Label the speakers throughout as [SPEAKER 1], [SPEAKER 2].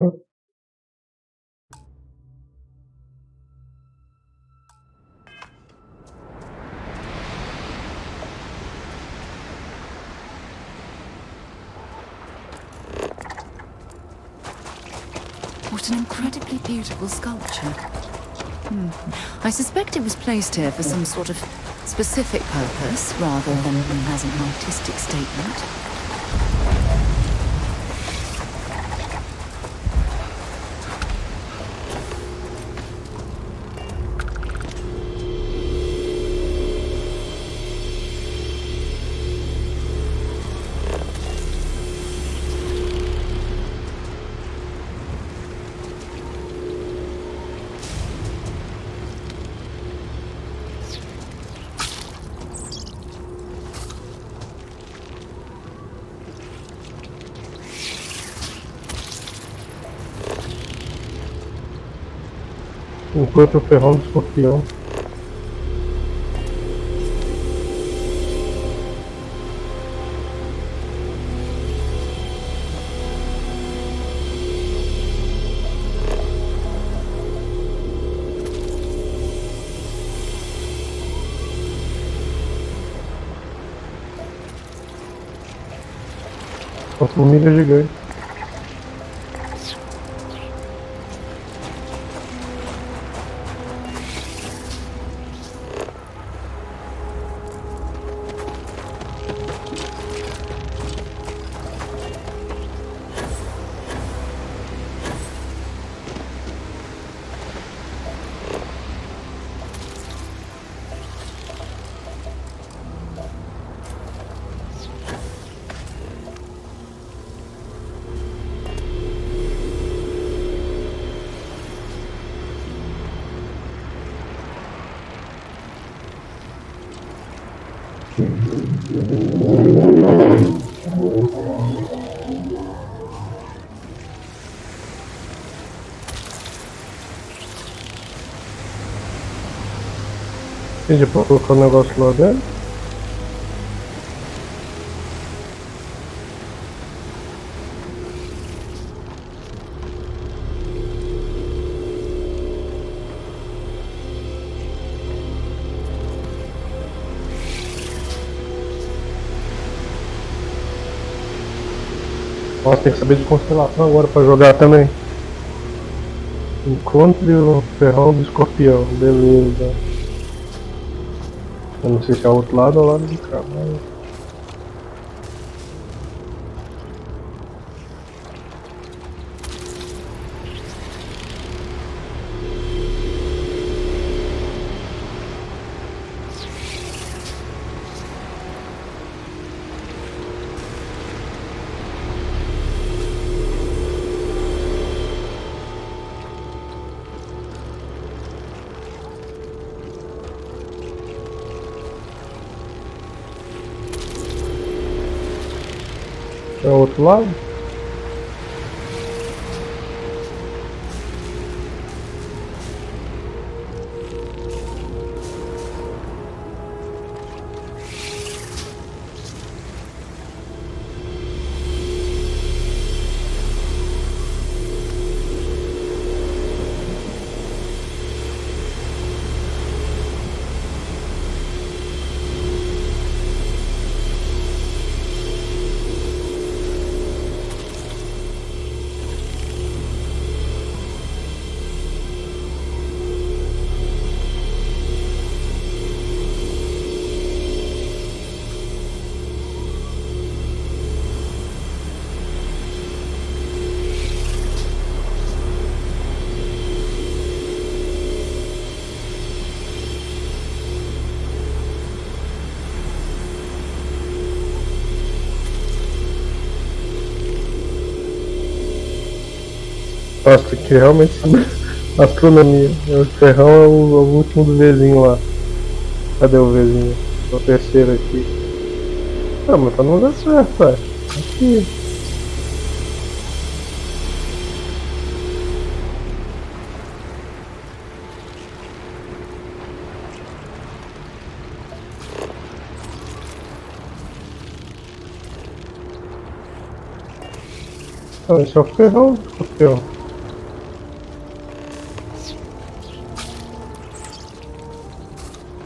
[SPEAKER 1] What an incredibly beautiful sculpture. I suspect it was placed here for some sort of specific purpose, rather than as an artistic statement.
[SPEAKER 2] Enquanto o ferrão do escorpião. Uma formiga gigante. Entendi, pra colocar o negócio lá dentro. Nossa, tem que saber de constelação agora pra jogar também. Encontre o ferrão do escorpião, beleza. Eu não sei se é o outro lado ou o lado de cá, mas... é o outro lado? Nossa, que realmente sobre astronomia. O ferrão é o último do vizinho lá. Cadê o vizinho? É o terceiro aqui. Ah, mas tá no lugar certo, ué. Aqui. Ah, esse é o ferrão do escorpião.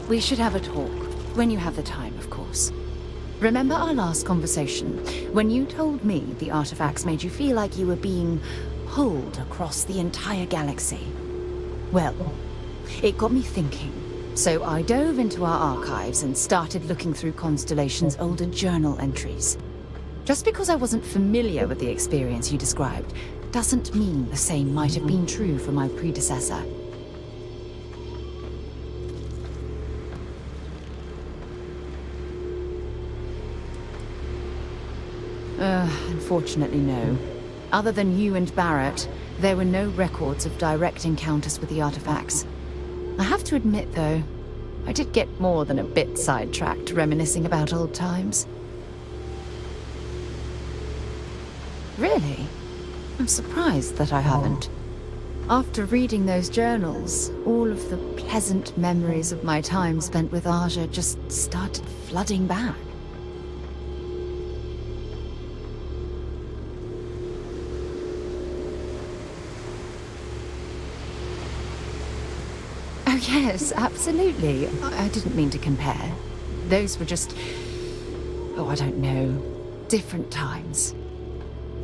[SPEAKER 1] We should have a talk, when you have the time, of course. Remember our last conversation, when you told me the artifacts made you feel like you were being pulled across the entire galaxy? Well, it got me thinking. So I dove into our archives and started looking through Constellation's older journal entries. Just because I wasn't familiar with the experience you described, doesn't mean the same might have been true for my predecessor. Unfortunately, no. Other than you and Barrett, there were no records of direct encounters with the artifacts. I have to admit, though, I did get more than a bit sidetracked reminiscing about old times. Really? I'm surprised that I haven't. After reading those journals, all of the pleasant memories of my time spent with Aja just started flooding back. Oh yes, absolutely. I didn't mean to compare. Those were just... oh, I don't know. Different times.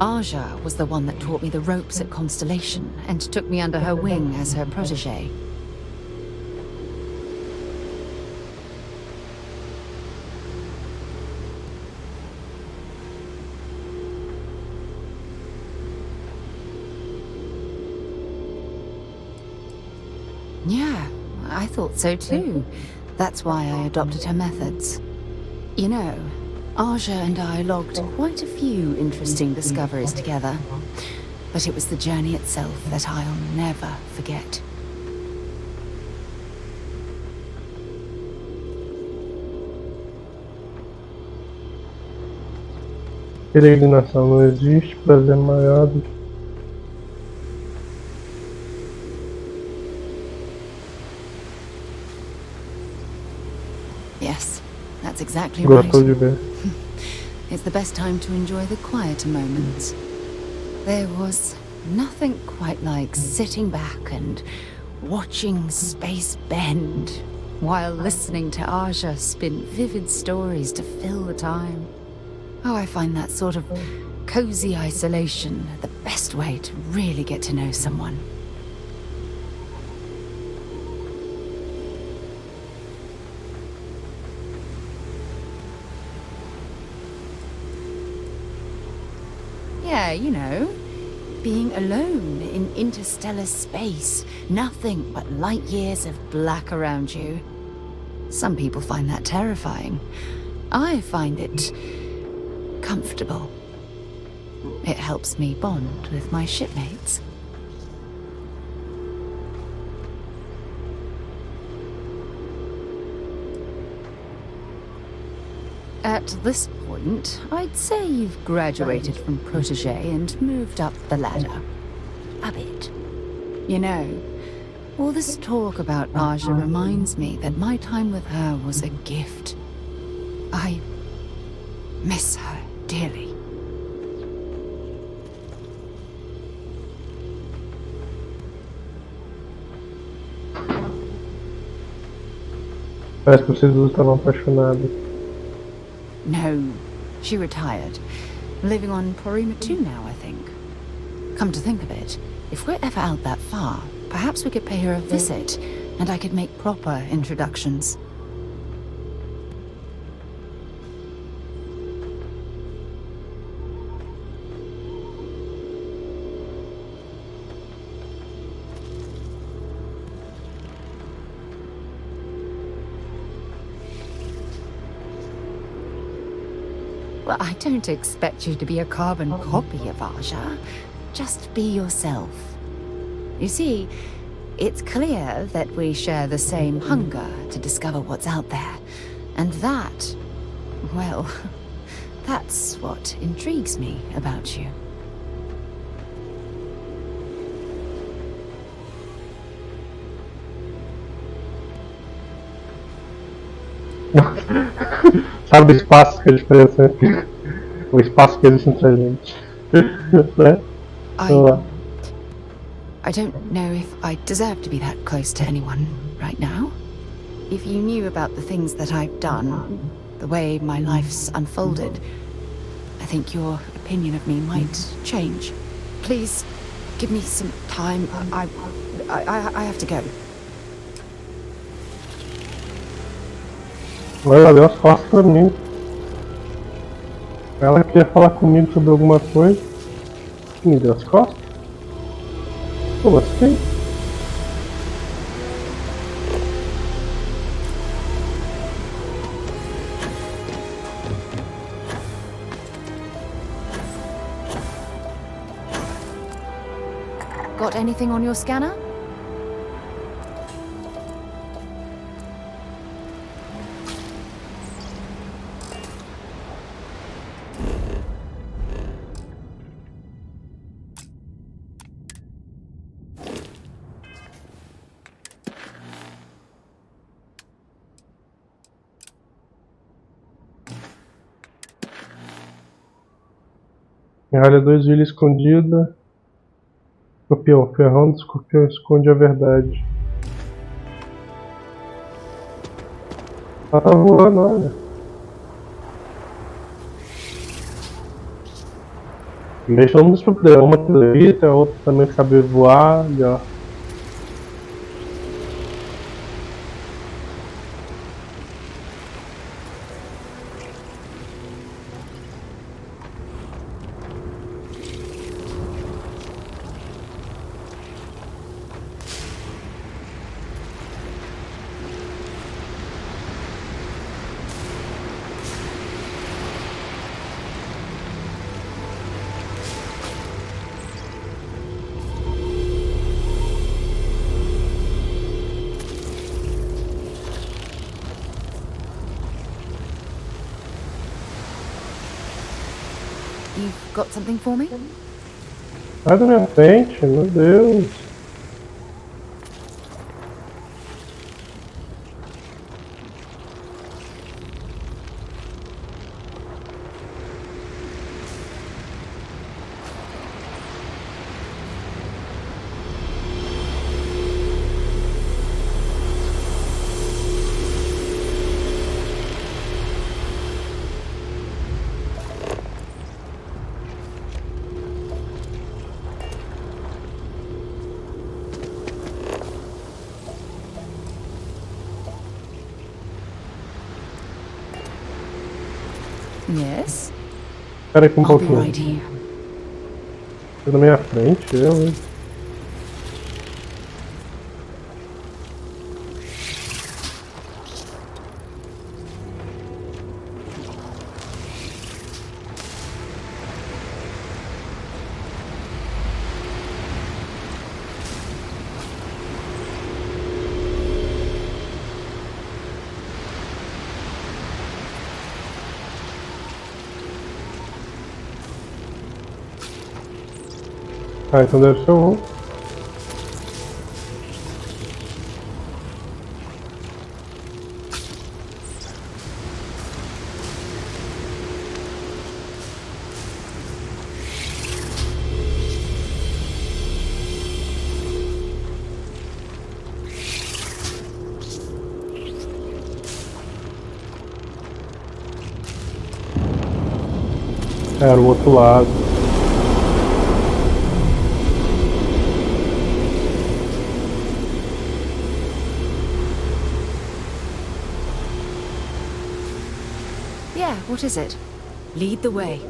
[SPEAKER 1] Aja was the one that taught me the ropes at Constellation and took me under her wing as her protege. Yeah, I thought so too. That's why I adopted her methods. You know, Aja and I logged quite a few interesting discoveries together. But it was the journey itself that I'll never forget.
[SPEAKER 2] Peregrinação não existe, prazer maior do que...
[SPEAKER 1] Yes, that's exactly
[SPEAKER 2] Gostou de
[SPEAKER 1] right.
[SPEAKER 2] ver.
[SPEAKER 1] It's the best time to enjoy the quieter moments. There was nothing quite like sitting back and watching space bend while listening to Aja spin vivid stories to fill the time. Oh, I find that sort of cozy isolation the best way to really get to know someone. Yeah, you know, being alone in interstellar space, nothing but light years of black around you. Some people find that terrifying. I find it comfortable. It helps me bond with my shipmates. At this point, I'd say you've graduated from protege and moved up the ladder. A bit. You know, all this talk about Aja reminds me that my time with her was a gift. I miss her dearly.
[SPEAKER 2] Parece que vocês dois estavam apaixonados.
[SPEAKER 1] No, she retired. Living on Porima 2 now, I think. Come to think of it, if we're ever out that far, perhaps we could pay her a visit, and I could make proper introductions. Well, I don't expect you to be a carbon copy of Aja. Just be yourself. You see, it's clear that we share the same hunger to discover what's out there. And that, well, that's what intrigues me about you.
[SPEAKER 2] Sabe o espaço que é a diferença? O espaço que existe entre a gente. Né? Olá.
[SPEAKER 1] I don't know if I deserve to be that close to anyone right now. If you knew about the things that I've done, the way my life's unfolded, I think your opinion of me might change. Please, give me some time. I have to go.
[SPEAKER 2] Ela deu as costas pra mim. Ela queria falar comigo sobre alguma coisa. Me deu as costas? Como assim?
[SPEAKER 1] Got anything on your scanner?
[SPEAKER 2] Olha, 2 ilhas escondidas. Escorpião, ferrão do escorpião esconde a verdade. Ela tá voando, olha. Deixa um dos problemas. Uma que levita, a outra também sabe voar. E, ó.
[SPEAKER 1] You've got something for me?
[SPEAKER 2] Sai da minha frente, meu Deus.
[SPEAKER 1] Yes.
[SPEAKER 2] Espera aqui um
[SPEAKER 1] I'll be
[SPEAKER 2] pouquinho.
[SPEAKER 1] right here.
[SPEAKER 2] Sai da minha frente, hein? Ah, então deve ser um. Era o outro lado.
[SPEAKER 1] Yeah, what is it? Lead the way.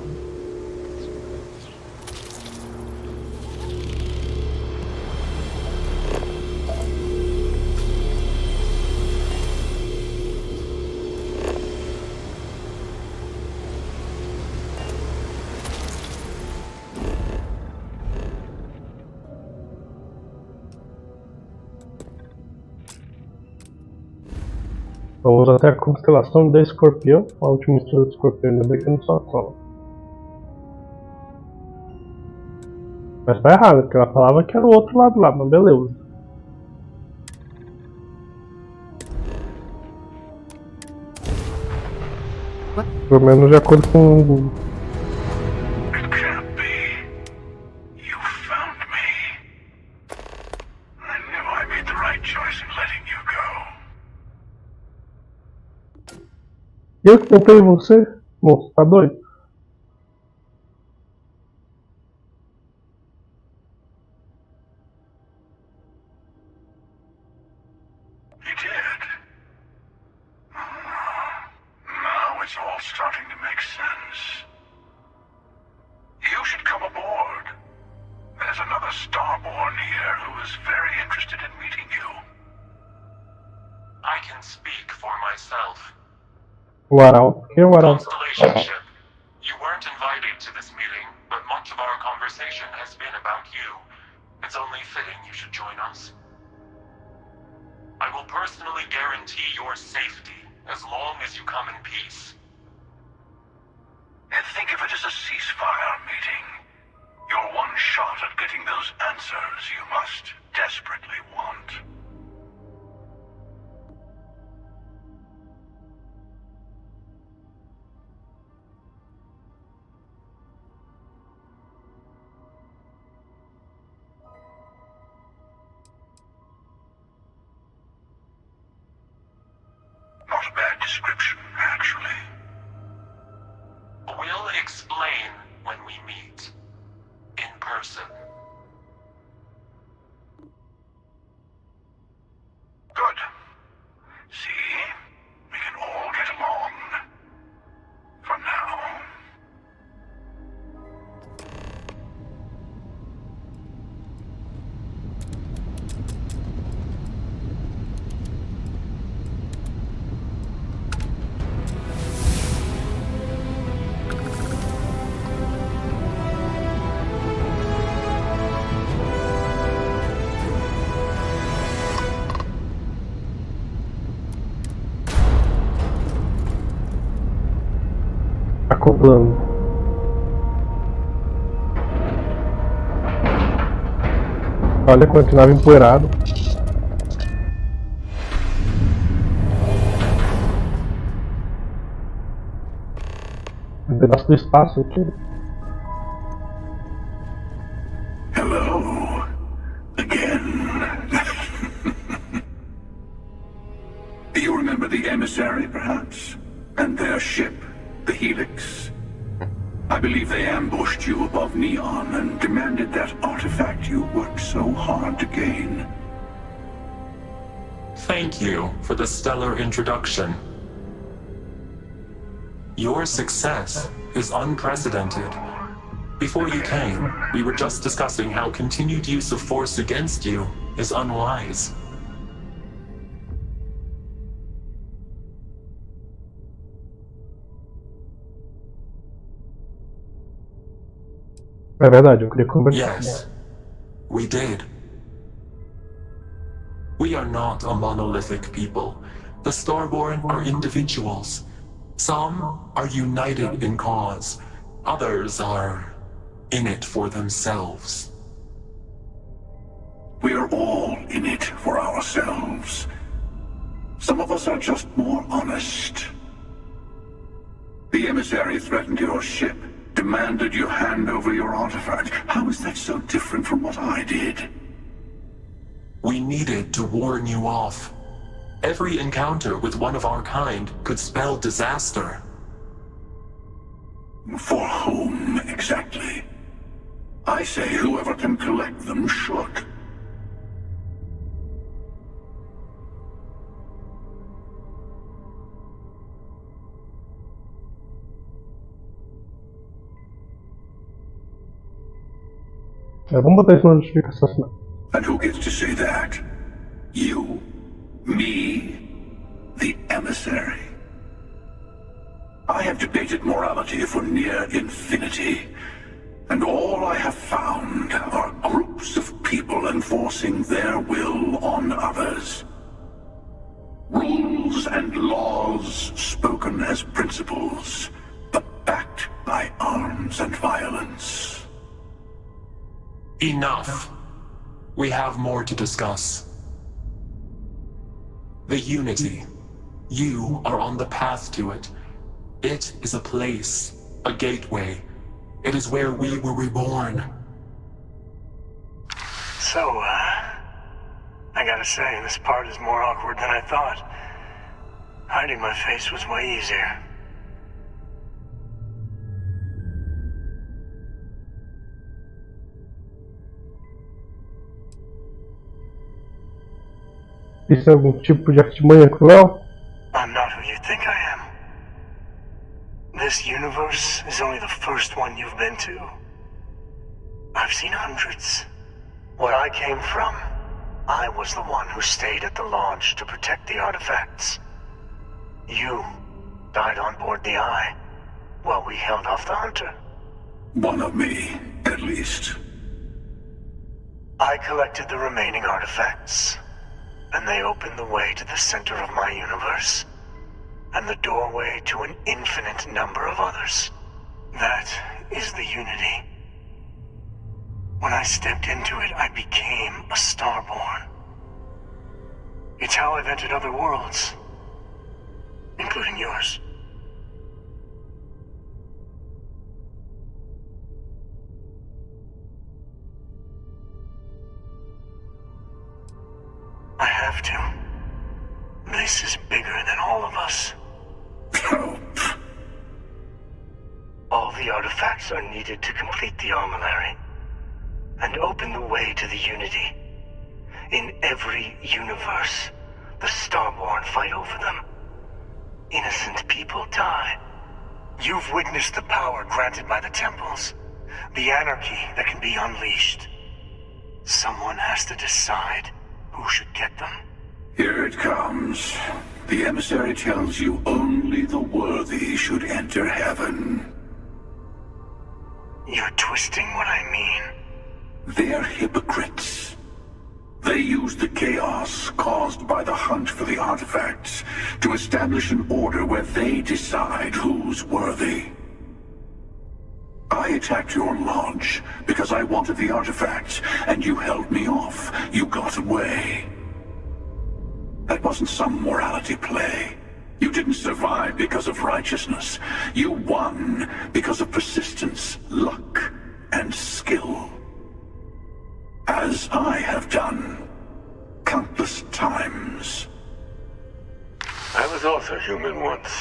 [SPEAKER 2] Vamos até a constelação da Escorpião, a última estrela do Escorpião, ainda bem que não só sola. Mas tá errado, porque ela falava que era o outro lado lá, mas beleza. Pelo menos de acordo com
[SPEAKER 3] It can't be. You right choice in letting you go.
[SPEAKER 2] Eu que poupei você? Moço, tá doido?
[SPEAKER 3] You did? Now it's all starting to make sense. You should come aboard. There's another Starborn here who is very interested in meeting you.
[SPEAKER 4] I can speak for myself.
[SPEAKER 2] O Arauto. Quem é o Arauto?
[SPEAKER 4] Constellation ship. You weren't invited to this meeting, but much of our conversation has been about you. It's only fitting you should join us. I will personally guarantee your safety as long as you come in peace.
[SPEAKER 3] And think of it as a ceasefire meeting. Your one shot at getting those answers you must desperately want. Not a bad description, actually.
[SPEAKER 4] We'll explain when we meet. In person.
[SPEAKER 3] Good. See? We can all get along. For now.
[SPEAKER 2] Acoplando. Olha, continuava empoeirado. Um pedaço do espaço aqui.
[SPEAKER 3] Hello. Again. You remember the emissary, perhaps? And their ship, the Helix? I believe they ambushed you above Neon and demanded that artifact you worked so hard to gain.
[SPEAKER 4] Thank you for the stellar introduction. Your success is unprecedented. Before you came, we were just discussing how continued use of force against you is unwise.
[SPEAKER 2] É verdade, eu queria conversar.
[SPEAKER 4] Yes, we did. We are not a monolithic people. The Starborn are individuals. Some are united in cause. Others are in it for themselves.
[SPEAKER 3] We are all in it for ourselves. Some of us are just more honest. The emissary threatened your ship, demanded you hand over your artifact. How is that so different from what I did?
[SPEAKER 4] We needed to warn you off. Every encounter with one of our kind could spell disaster.
[SPEAKER 3] For whom, exactly? I say whoever can collect them should.
[SPEAKER 2] Vamos botar isso na justificação.
[SPEAKER 3] And who gets to say that? You? Me? The emissary? I have debated morality for near infinity, and all I have found are groups of people enforcing their will on others. Rules and laws spoken as principles, but backed by arms and violence.
[SPEAKER 4] Enough. We have more to discuss. The Unity. You are on the path to it. It is a place, a gateway. It is where we were reborn.
[SPEAKER 3] So,
[SPEAKER 5] I gotta say, this part is more awkward than I thought. Hiding my face was way easier.
[SPEAKER 2] Isso é algum tipo de artimanha cruel?
[SPEAKER 5] I'm not who you think I am. This universe is only the first one you've been to. I've seen hundreds. Where I came from, I was the one who stayed at the launch to protect the artifacts. You died on board the Eye, while we held off the Hunter.
[SPEAKER 3] One of me, at least.
[SPEAKER 5] I collected the remaining artifacts, and they opened the way to the center of my universe, and the doorway to an infinite number of others. That is the Unity. When I stepped into it, I became a Starborn. It's how I've entered other worlds, including yours. I have to. This is bigger than all of us. All the artifacts are needed to complete the armillary and open the way to the Unity. In every universe, the Starborn fight over them. Innocent people die. You've witnessed the power granted by the temples, the anarchy that can be unleashed. Someone has to decide who should get them.
[SPEAKER 3] Here it comes. The emissary tells you only the worthy should enter heaven.
[SPEAKER 5] You're twisting what I mean.
[SPEAKER 3] They're hypocrites. They use the chaos caused by the hunt for the artifacts to establish an order where they decide who's worthy. I attacked your launch because I wanted the artifacts, and you held me off. You got away. That wasn't some morality play. You didn't survive because of righteousness. You won because of persistence, luck, and skill. As I have done countless times.
[SPEAKER 6] I was also human once.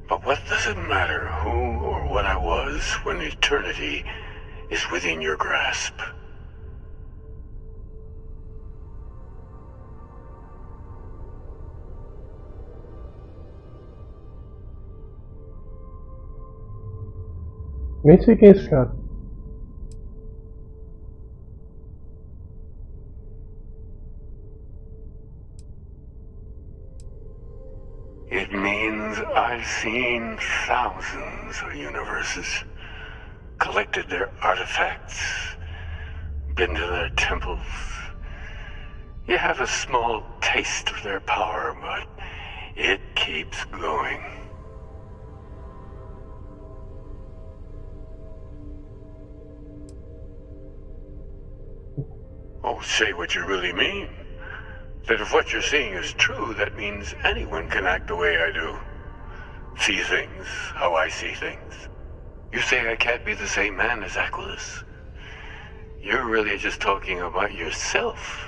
[SPEAKER 6] But what does it matter who or what I was when eternity is within your grasp?
[SPEAKER 2] Nem sei quem é esse cara.
[SPEAKER 6] It means I've seen thousands of universes, collected their artifacts, been to their temples. You have a small taste of their power, but it keeps going. Oh, say what you really mean. That if what you're seeing is true, that means anyone can act the way I do. See things how I see things. You say I can't be the same man as Aquilus. You're really just talking about yourself.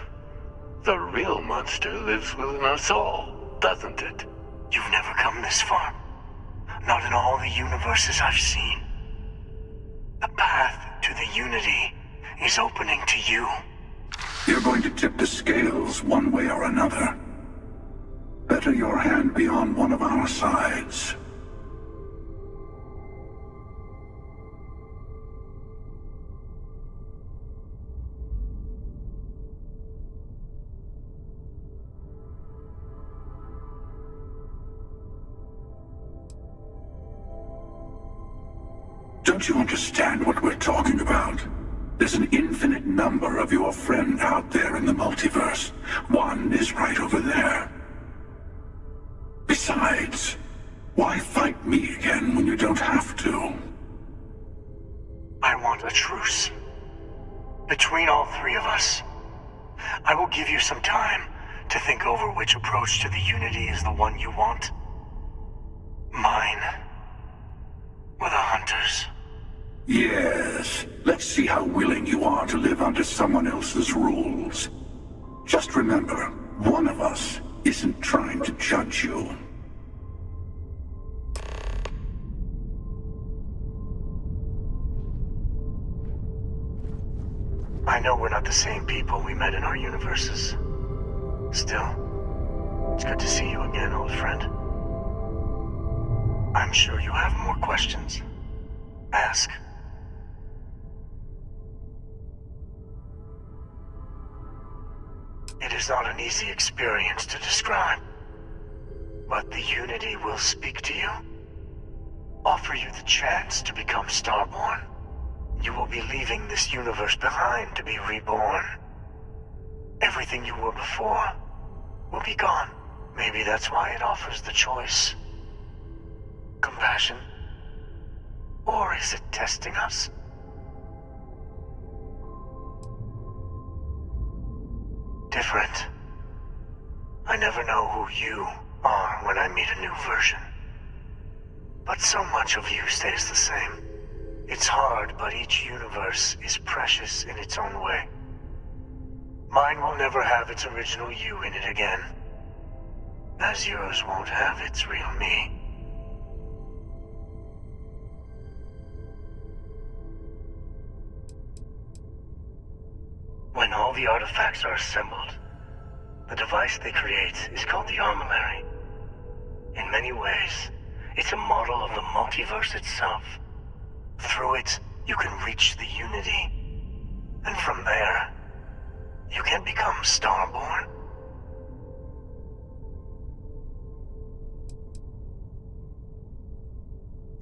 [SPEAKER 6] The real monster lives within us all, doesn't it?
[SPEAKER 5] You've never come this far. Not in all the universes I've seen. The path to the Unity is opening to you.
[SPEAKER 3] You're going to tip the scales one way or another. Better your hand be on one of our sides. Don't you understand what we're talking about? There's an infinite number of your friend out there in the multiverse. One is right over there. Besides, why fight me again when you don't have to?
[SPEAKER 5] I want a truce. Between all three of us. I will give you some time to think over which approach to the Unity is the one you want. Mine. Or the Hunters.
[SPEAKER 3] Yes. Let's see how willing you are to live under someone else's rules. Just remember, one of us isn't trying to judge you.
[SPEAKER 5] I know we're not the same people we met in our universes. Still, it's good to see you again, old friend. I'm sure you have more questions. Ask. It is not an easy experience to describe, but the Unity will speak to you, offer you the chance to become Starborn. You will be leaving this universe behind to be reborn. Everything you were before will be gone. Maybe that's why it offers the choice. Compassion? Or is it testing us? Different. I never know who you are when I meet a new version. But so much of you stays the same. It's hard, but each universe is precious in its own way. Mine will never have its original you in it again, as yours won't have its real me. When all the artifacts are assembled, the device they create is called the armillary. In many ways, it's a model of the multiverse itself. Through it, you can reach the Unity. And from there, you can become Starborn.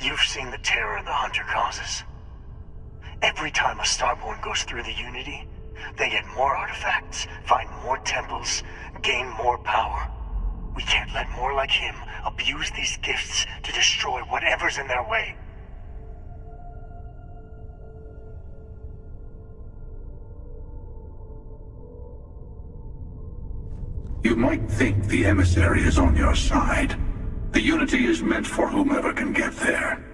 [SPEAKER 5] You've seen the terror the Hunter causes. Every time a Starborn goes through the Unity, they get more artifacts, find more temples, gain more power. We can't let more like him abuse these gifts to destroy whatever's in their way.
[SPEAKER 3] You might think the emissary is on your side. The Unity is meant for whomever can get there.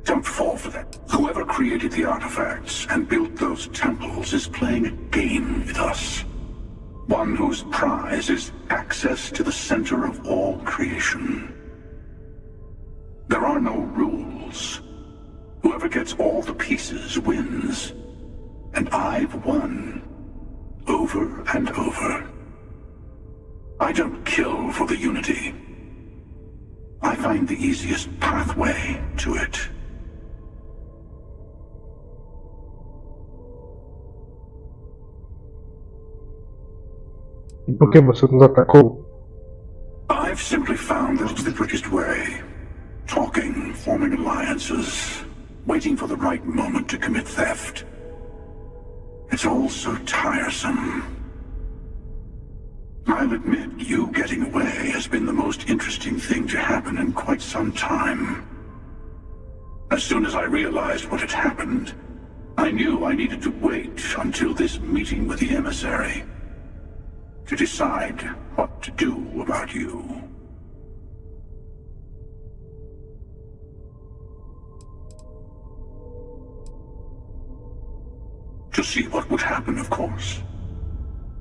[SPEAKER 3] Don't fall for that. Whoever created the artifacts and built those temples is playing a game with us. One whose prize is access to the center of all creation. There are no rules. Whoever gets all the pieces wins. And I've won. Over and over. I don't kill for the Unity. I find the easiest pathway to it.
[SPEAKER 2] E por que você nos atacou?
[SPEAKER 3] I've simply found that it's the quickest way. Talking, forming alliances, waiting for the right moment to commit theft. It's all so tiresome. I'll admit, you getting away has been the most interesting thing to happen in quite some time. As soon as I realized what had happened, I knew I needed to wait until this meeting with the emissary to decide what to do about you. To see what would happen, of course.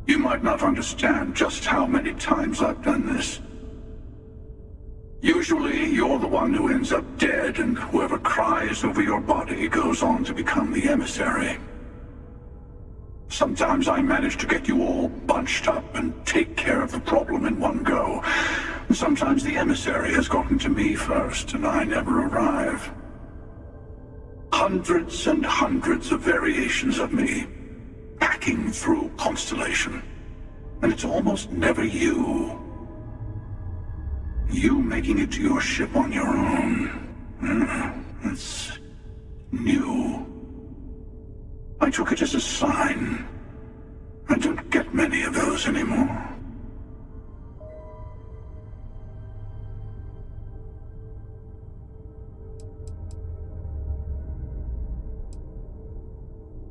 [SPEAKER 3] You might not understand just how many times I've done this. Usually, you're the one who ends up dead, and whoever cries over your body goes on to become the emissary. Sometimes I manage to get you all bunched up and take care of the problem in one go. Sometimes the emissary has gotten to me first, and I never arrive. Hundreds and hundreds of variations of me, hacking through Constellation. And it's almost never you. You making it to your ship on your own. It's new. I took it as a sign. I don't get many of those anymore.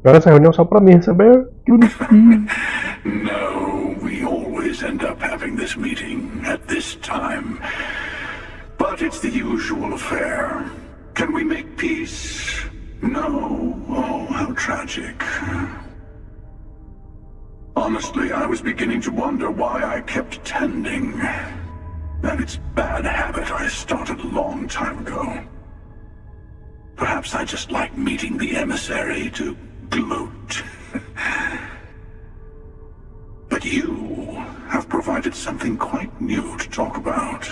[SPEAKER 2] Agora essa reunião só pra mim receber.
[SPEAKER 3] No, we always end up having this meeting at this time. But it's the usual affair. Can we make peace? No. Oh, how tragic. Honestly, I was beginning to wonder why I kept tending. That it's bad habit I started a long time ago. Perhaps I just like meeting the emissary to gloat. But you have provided something quite new to talk about.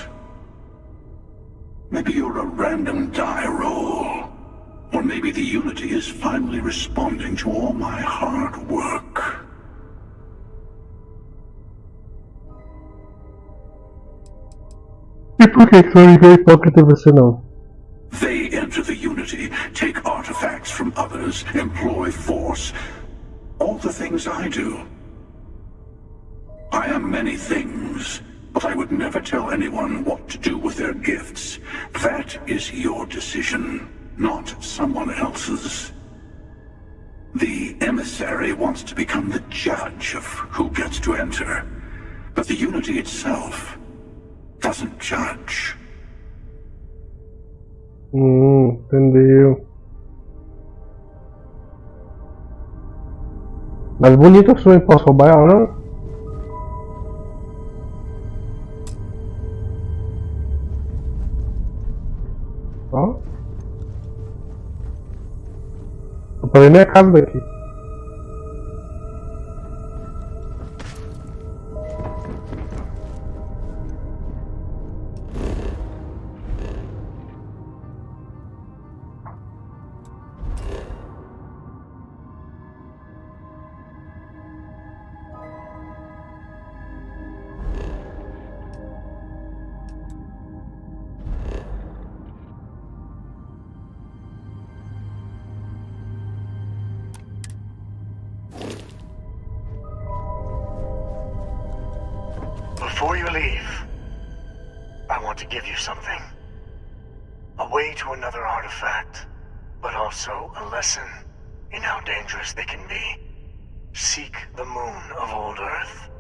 [SPEAKER 3] Maybe you're a random die roll. Or maybe the Unity is finally responding to all my hard work.
[SPEAKER 2] E por que só ninguém hipócrita você não?
[SPEAKER 3] They enter the Unity, take artifacts from others, employ force. All the things I do. I am many things, but I would never tell anyone what to do with their gifts. That is your decision, not someone else's. The emissary wants to become the judge of who gets to enter, but the Unity itself doesn't judge.
[SPEAKER 2] Entendeu. Mas bonita sua, hein? Posso roubar ela, não? Ó. Tô pra ver minha casa daqui.
[SPEAKER 5] Before you leave, I want to give you something. A way to another artifact, but also a lesson in how dangerous they can be. Seek the moon of old Earth.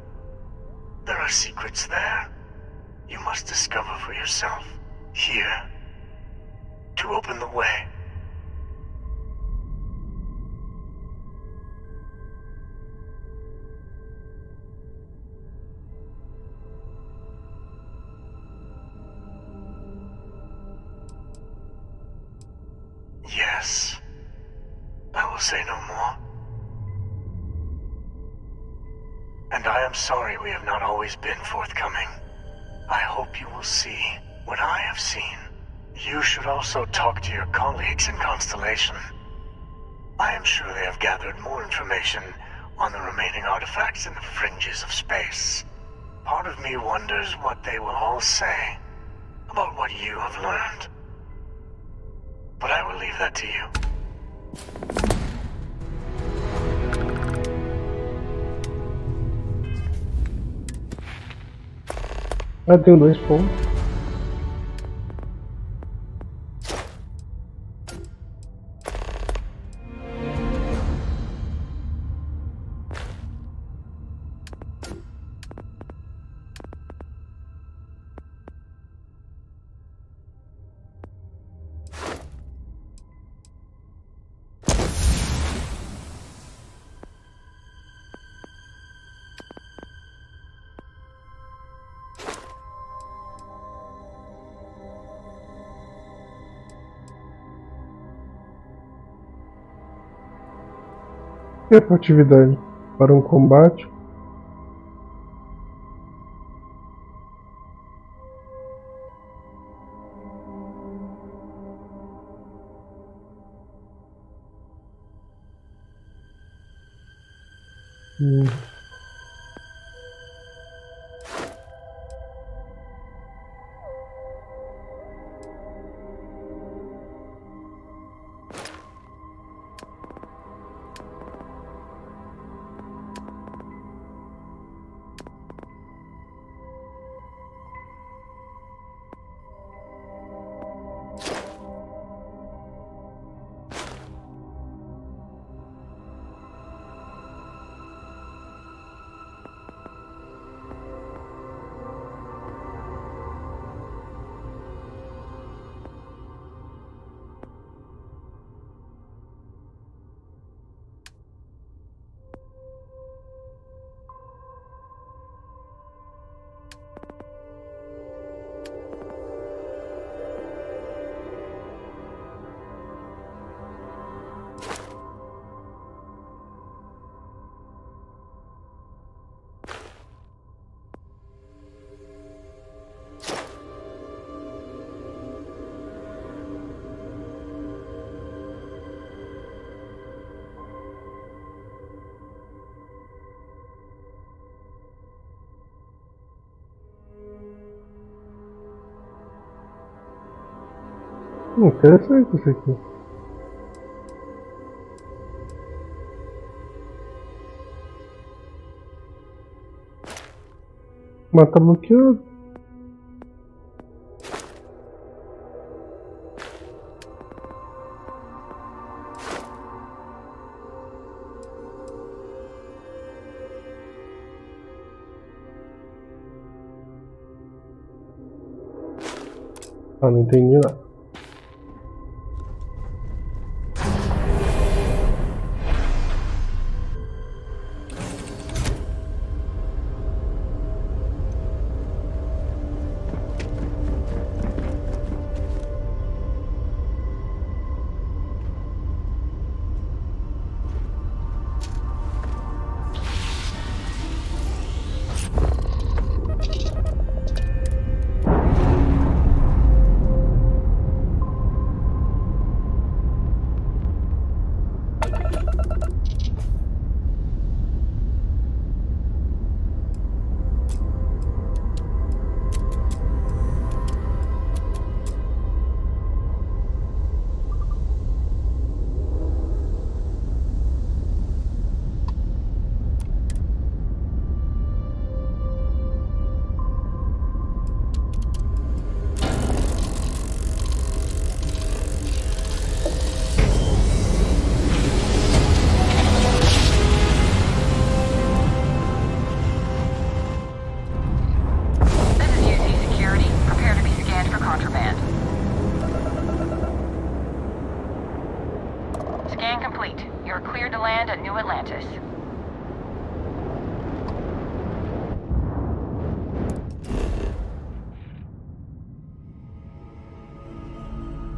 [SPEAKER 5] There are secrets there you must discover for yourself. Here, to open the way. Yes. I will say no more. And I am sorry we have not always been forthcoming. I hope you will see what I have seen. You should also talk to your colleagues in Constellation. I am sure they have gathered more information on the remaining artifacts in the fringes of space. Part of me wonders what they will all say about what you have learned. But I will leave that to you.
[SPEAKER 2] Ah, tenho 2 pontos. Tempo atividade para um combate. Interessante isso aqui. Mas tá bloqueado. Ah, não entendi nada.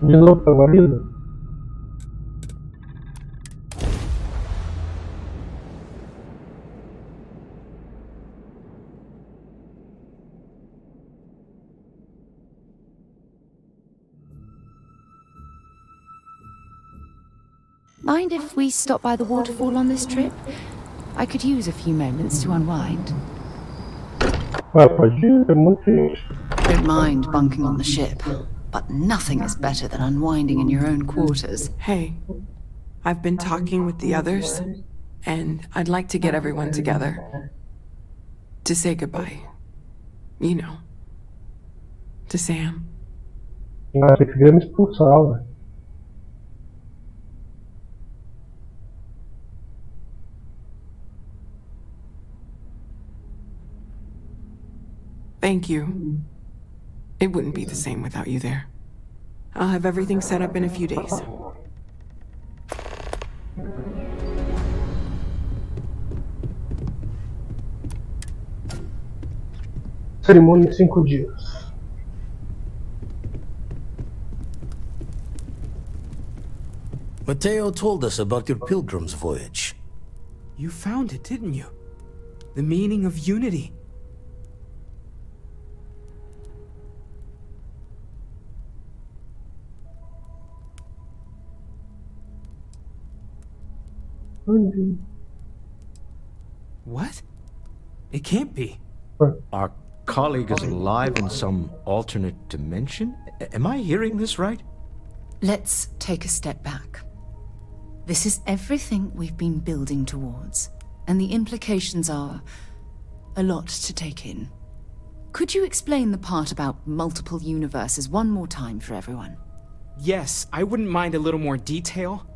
[SPEAKER 2] De novo pra guarida?
[SPEAKER 1] Mind if we stop by the waterfall on this trip? I could use a few moments to unwind.
[SPEAKER 2] Ah, pode ir, é muito gente.
[SPEAKER 1] Don't mind bunking on the ship, but nothing is better than unwinding in your own quarters.
[SPEAKER 7] Hey, I've been talking with the others, and I'd like to get everyone together. To say goodbye. You know. To Sam.
[SPEAKER 2] Ah, você queria me expulsar, ué.
[SPEAKER 7] Thank you. It wouldn't be the same without you there. I'll have everything set up in a few days.
[SPEAKER 2] Cerimônia em 5 dias.
[SPEAKER 8] Mateo told us about your pilgrim's voyage.
[SPEAKER 9] You found it, didn't you? The meaning of unity. What? It can't be.
[SPEAKER 8] Our colleague is alive in some alternate dimension? Am I hearing this right?
[SPEAKER 1] Let's take a step back. This is everything we've been building towards, and the implications are a lot to take in. Could you explain the part about multiple universes one more time for everyone?
[SPEAKER 9] Yes, I wouldn't mind a little more detail.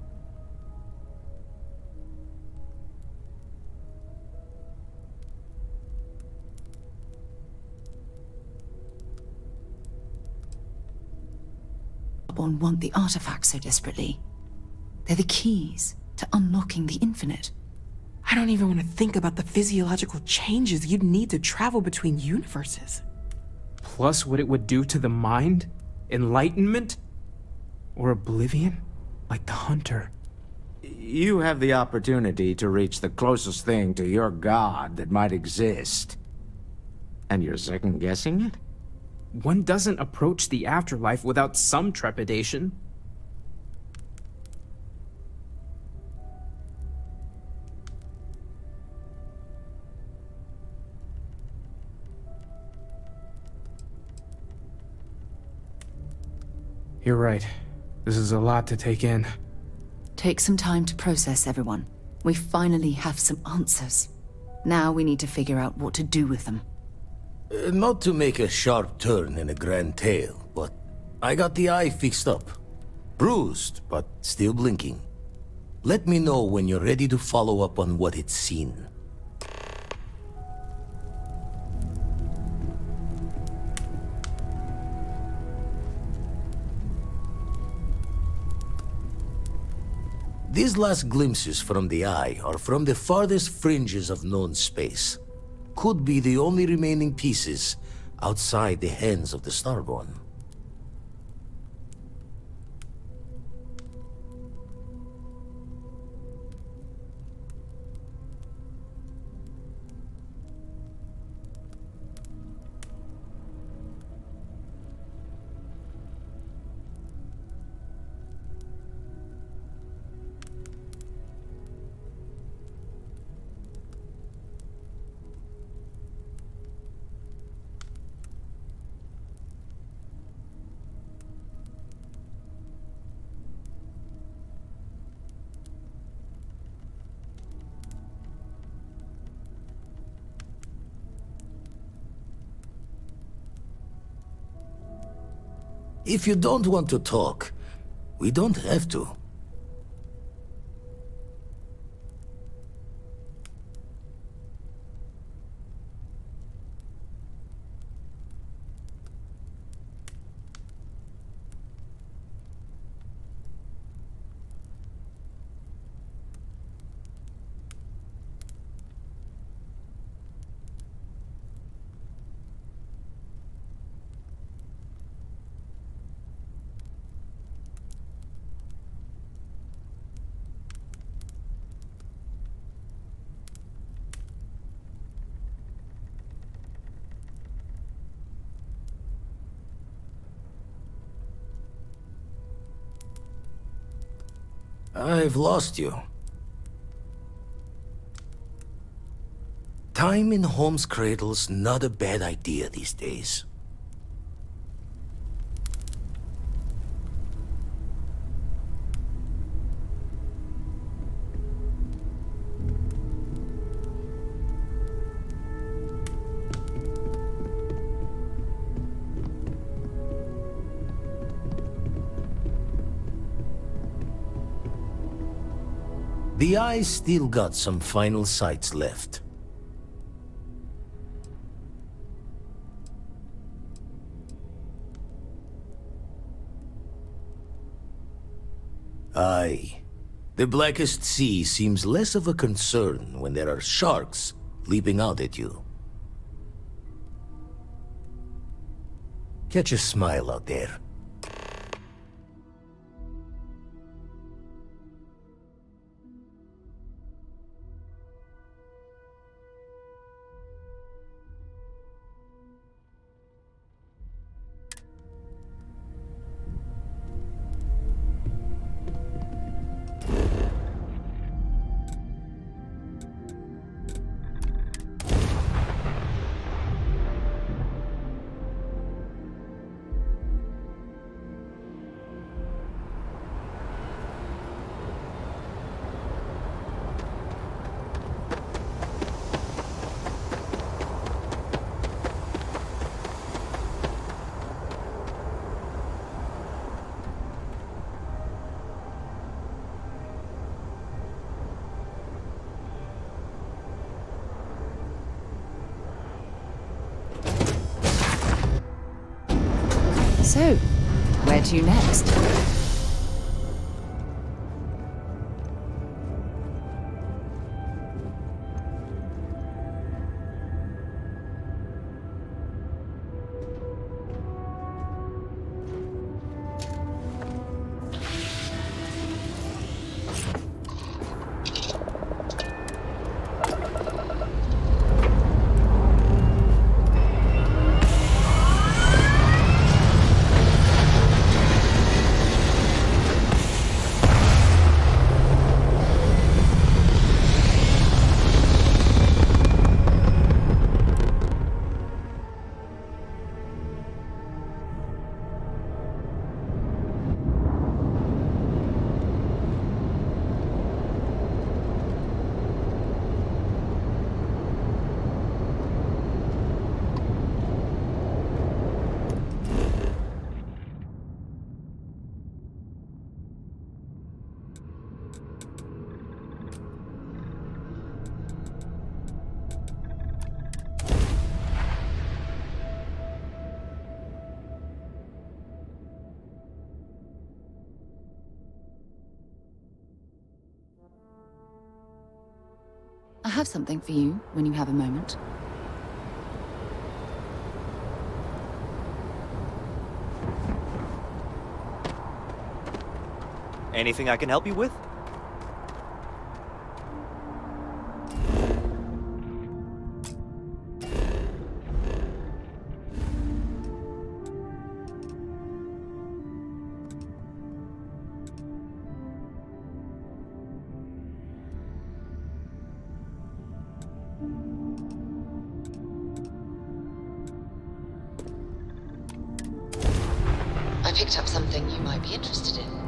[SPEAKER 1] Want the artifacts so desperately. They're the keys to unlocking the infinite.
[SPEAKER 7] I don't even want to think about the physiological changes you'd need to travel between universes.
[SPEAKER 9] Plus what it would do to the mind? Enlightenment? Or oblivion? Like the Hunter.
[SPEAKER 8] You have the opportunity to reach the closest thing to your god that might exist. And you're second-guessing it?
[SPEAKER 9] One doesn't approach the afterlife without some trepidation. You're right. This is a lot to take in.
[SPEAKER 1] Take some time to process, everyone. We finally have some answers. Now we need to figure out what to do with them.
[SPEAKER 10] Not to make a sharp turn in a grand tale, but I got the eye fixed up. Bruised, but still blinking. Let me know when you're ready to follow up on what it's seen. These last glimpses from the eye are from the farthest fringes of known space. Could be the only remaining pieces outside the hands of the Starborn. If you don't want to talk, we don't have to. I've lost you. Time in home's cradle's not a bad idea these days. The eye's still got some final sights left. Aye. The blackest sea seems less of a concern when there are sharks leaping out at you. Catch a smile out there.
[SPEAKER 1] So, where to next? have something for you when you have a moment.
[SPEAKER 11] Anything I can help you with?
[SPEAKER 1] I picked up something you might be interested in.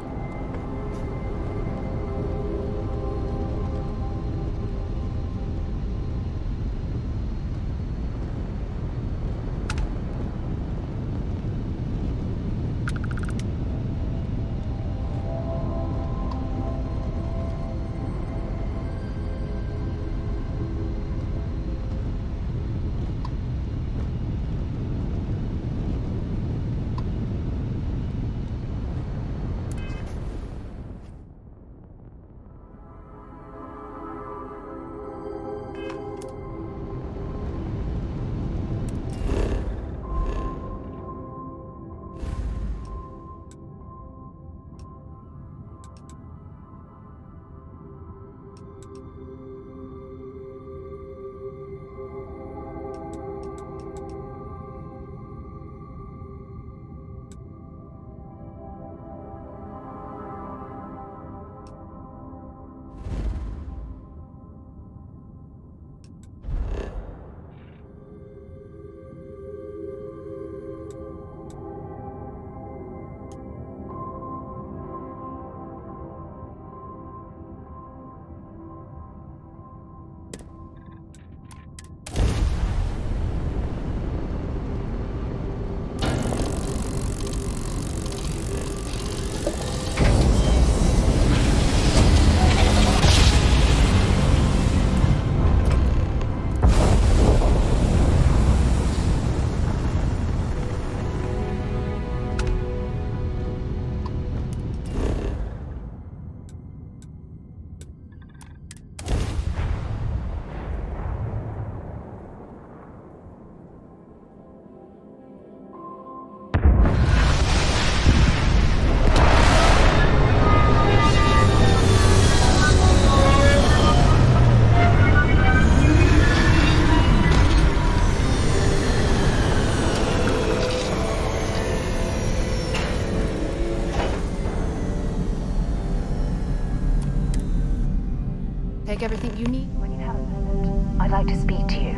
[SPEAKER 1] Take everything you need when you have a moment. I'd like to speak to you.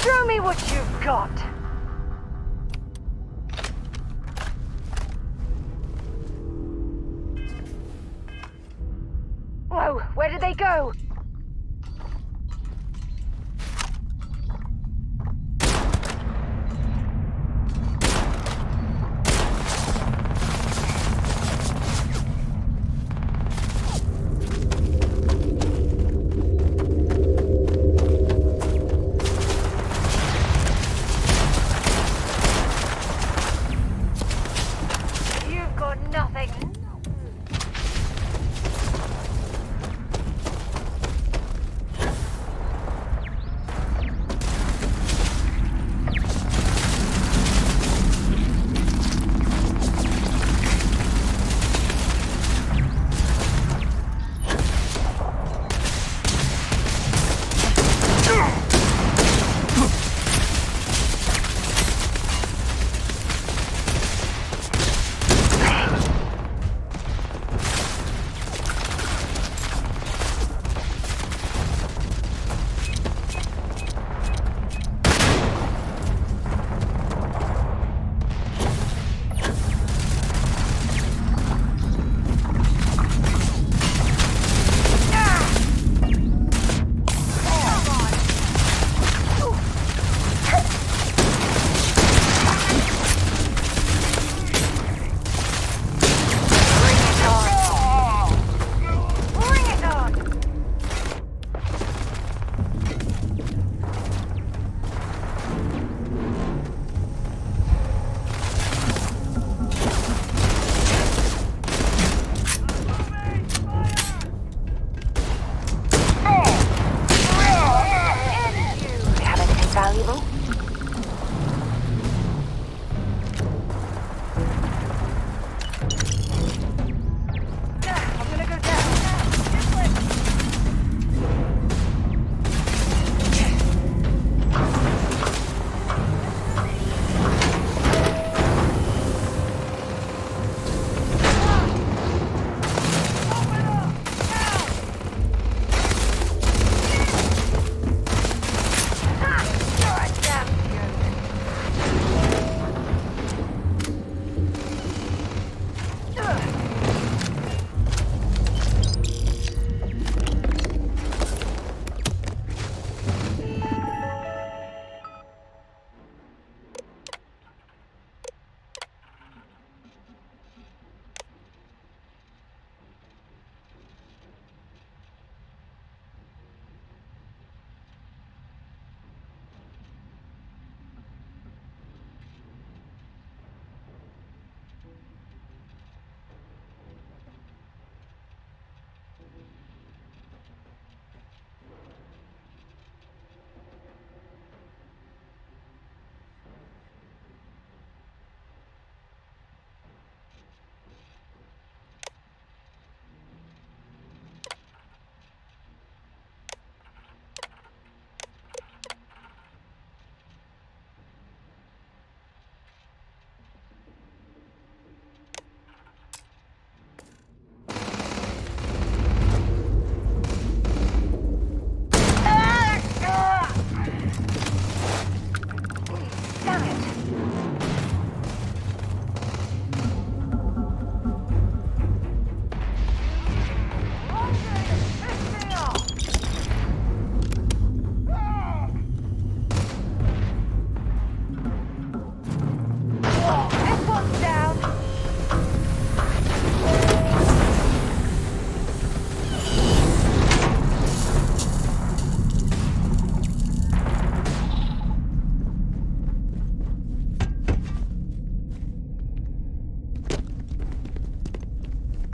[SPEAKER 12] Show me what you've got. Whoa, where did they go?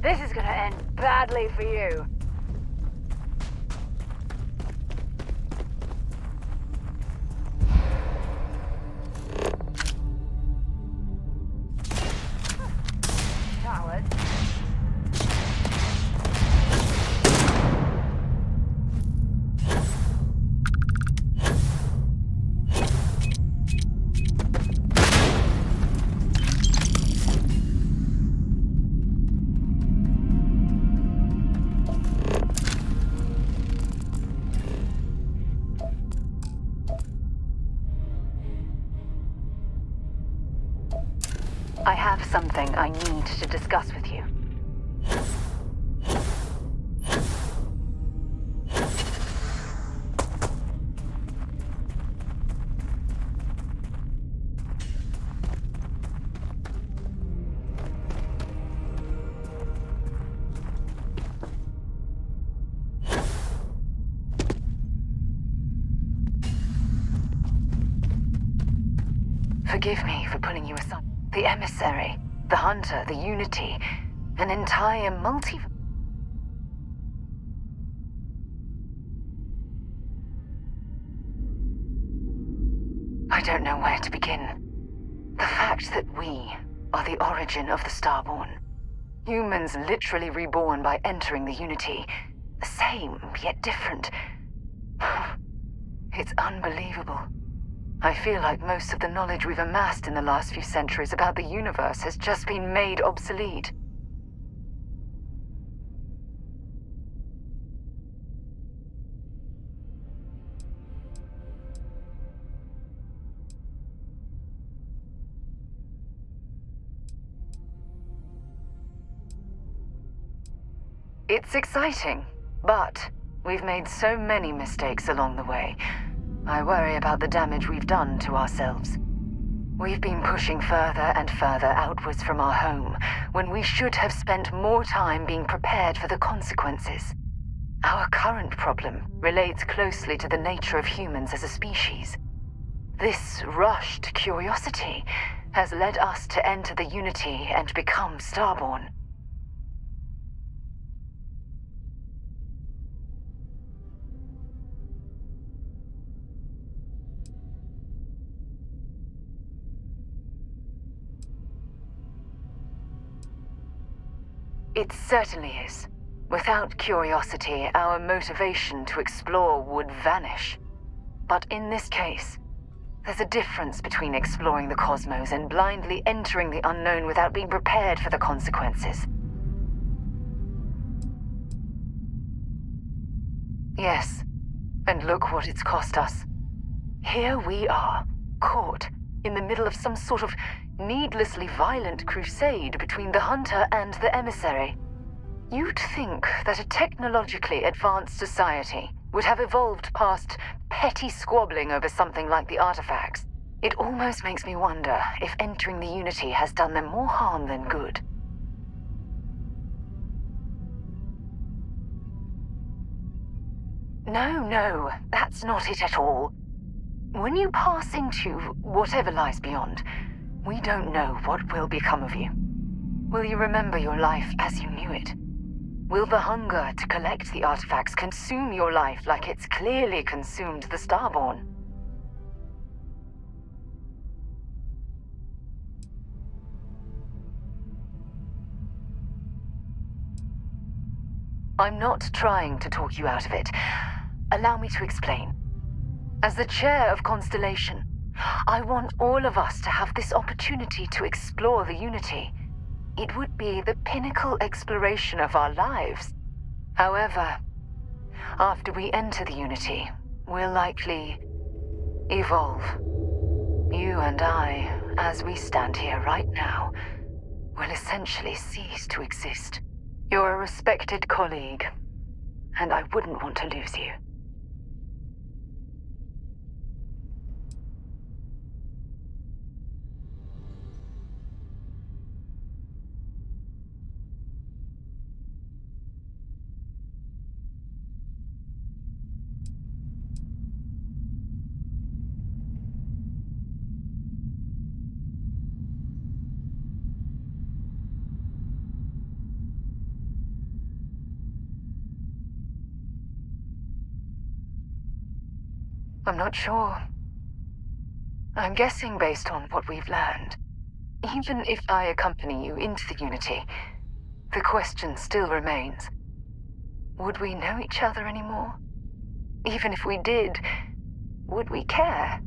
[SPEAKER 12] This is gonna end badly for you. Coward. I have something I need to discuss with you. Forgive me for pulling you aside. The emissary, the hunter, the unity, an entire I don't know where to begin. The fact that we are the origin of the Starborn. Humans literally reborn by entering the unity. The same, yet different. It's unbelievable. I feel like most of the knowledge we've amassed in the last few centuries about the universe has just been made obsolete. It's exciting, but we've made so many mistakes along the way. I worry about the damage we've done to ourselves. We've been pushing further and further outwards from our home, when we should have spent more time being prepared for the consequences. Our current problem relates closely to the nature of humans as a species. This rushed curiosity has led us to enter the Unity and become Starborn. It certainly is. Without curiosity, our motivation to explore would vanish. But in this case, there's a difference between exploring the cosmos and blindly entering the unknown without being prepared for the consequences. Yes, and look what it's cost us. Here we are, caught in the middle of some sort of needlessly violent crusade between the hunter and the emissary. You'd think that a technologically advanced society would have evolved past petty squabbling over something like the artifacts. It almost makes me wonder if entering the Unity has done them more harm than good. No, that's not it at all. When you pass into whatever lies beyond, we don't know what will become of you. Will you remember your life as you knew it? Will the hunger to collect the artifacts consume your life like it's clearly consumed the Starborn? I'm not trying to talk you out of it. Allow me to explain. As the chair of Constellation, I want all of us to have this opportunity to explore the Unity. It would be the pinnacle exploration of our lives. However, after we enter the Unity, we'll likely evolve. You and I, as we stand here right now, will essentially cease to exist. You're a respected colleague, and I wouldn't want to lose you. I'm not sure. I'm guessing based on what we've learned. Even if I accompany you into the Unity, the question still remains. Would we know each other anymore? Even if we did, would we care?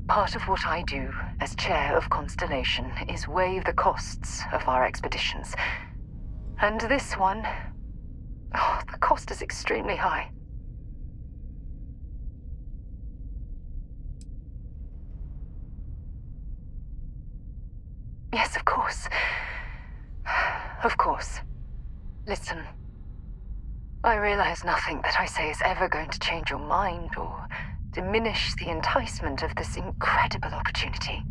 [SPEAKER 12] Part of what I do as chair of Constellation is weigh the costs of our expeditions. And this one, the cost is extremely high. Yes, of course. Of course. Listen. I realize nothing that I say is ever going to change your mind or diminish the enticement of this incredible opportunity.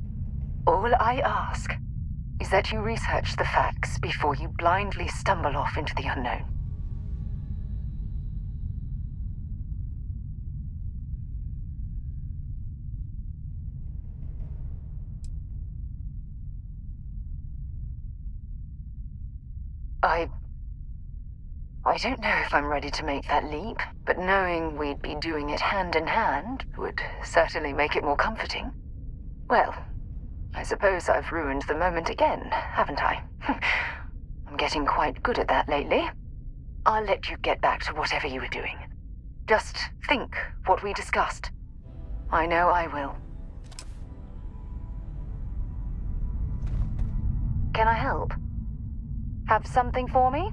[SPEAKER 12] All I ask is that you research the facts before you blindly stumble off into the unknown. I don't know if I'm ready to make that leap, but knowing we'd be doing it hand in hand would certainly make it more comforting. Well, I suppose I've ruined the moment again, haven't I? I'm getting quite good at that lately. I'll let you get back to whatever you were doing. Just think what we discussed. I know I will. Can I help? Have something for me?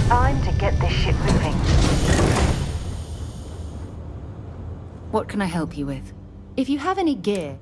[SPEAKER 12] Time to get this ship moving.
[SPEAKER 1] What can I help you with? If you have any gear...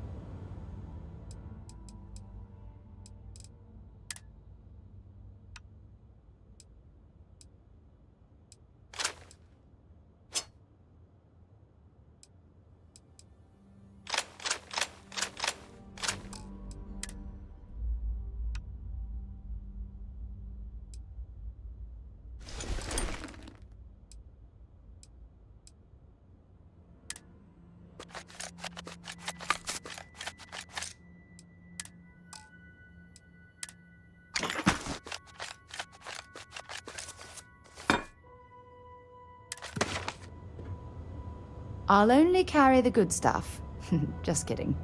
[SPEAKER 1] I'll only carry the good stuff. Just kidding.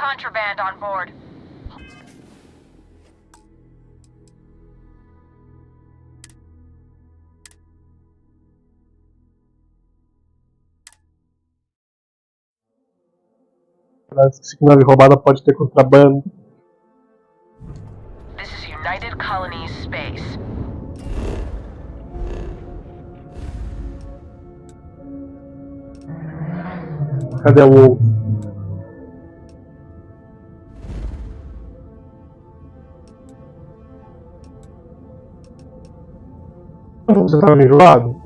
[SPEAKER 12] contraband on board.
[SPEAKER 2] Parece que nave roubada pode ter contrabando.
[SPEAKER 12] This is United Colonies space.
[SPEAKER 2] Cadê o ovo? Você tava enjoado?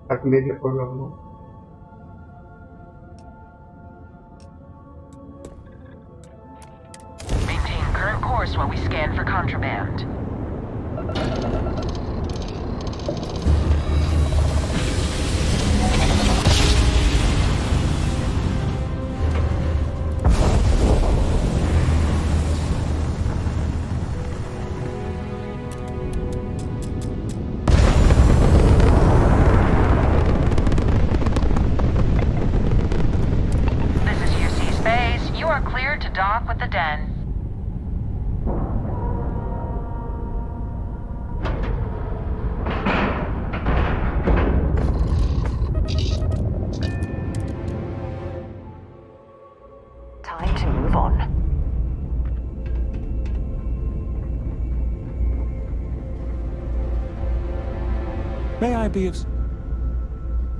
[SPEAKER 2] Tá com medo de acordar, não?
[SPEAKER 12] Maintain current course while we scan for contraband. This is UC Space. You are cleared to dock with the den. Time to move on.
[SPEAKER 13] May I be of...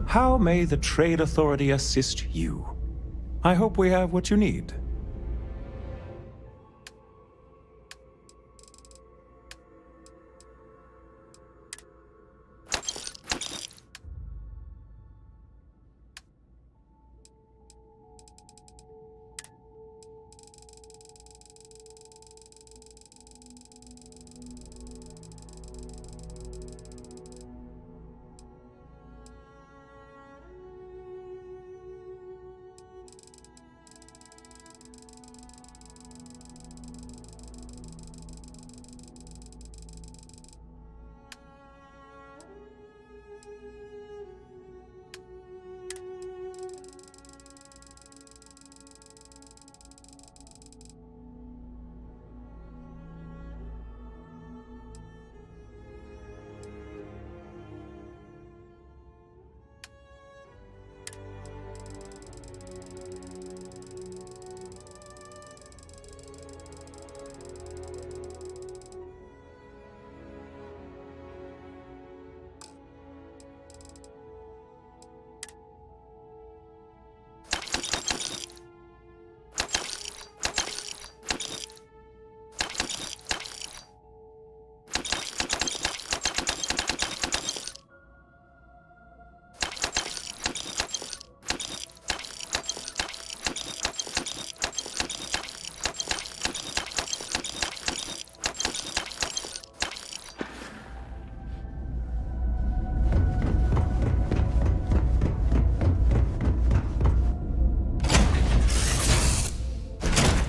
[SPEAKER 13] How may the Trade Authority assist you? I hope we have what you need.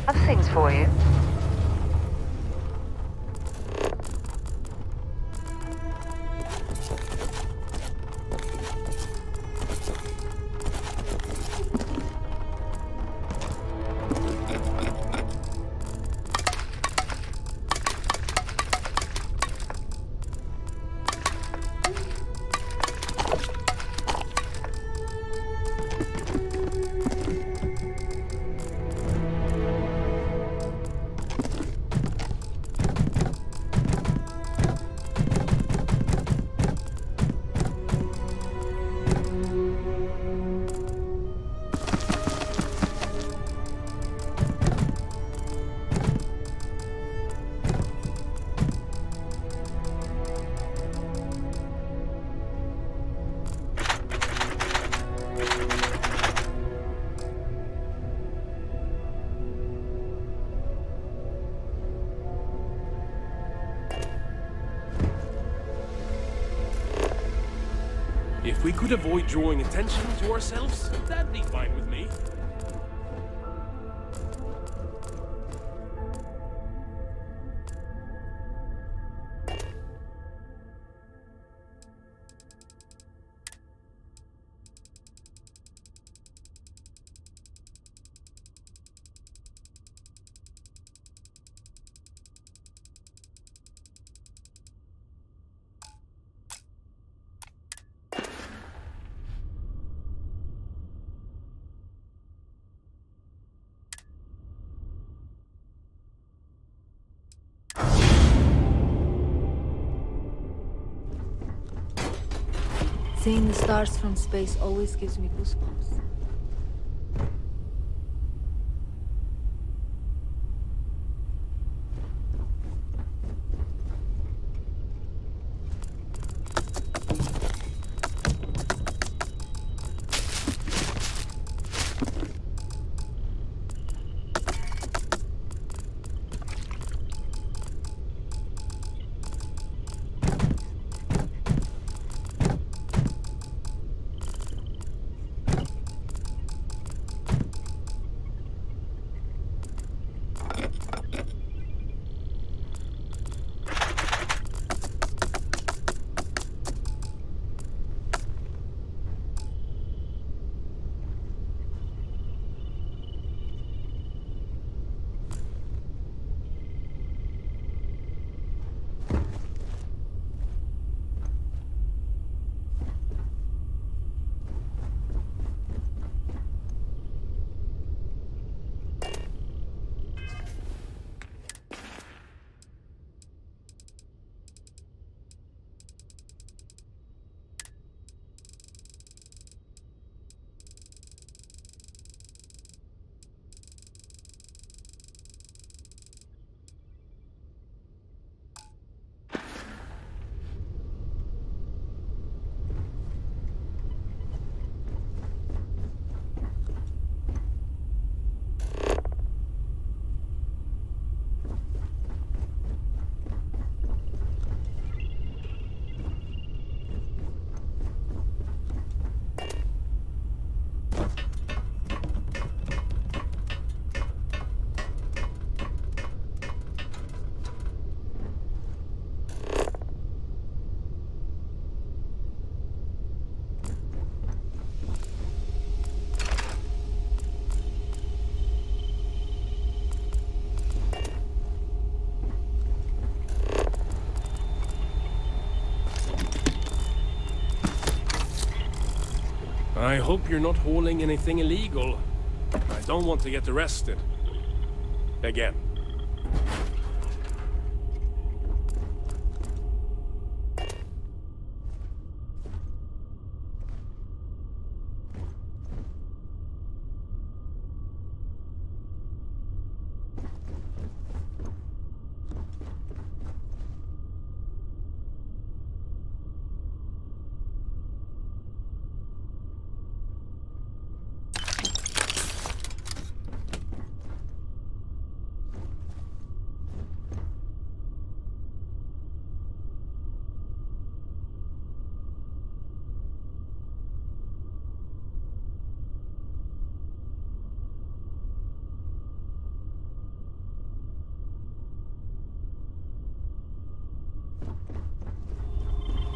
[SPEAKER 12] Have things for you.
[SPEAKER 14] If we could avoid drawing attention to ourselves, that'd be fine with me.
[SPEAKER 15] Seeing the stars from space always gives me goosebumps.
[SPEAKER 14] I hope you're not hauling anything illegal. I don't want to get arrested. Again.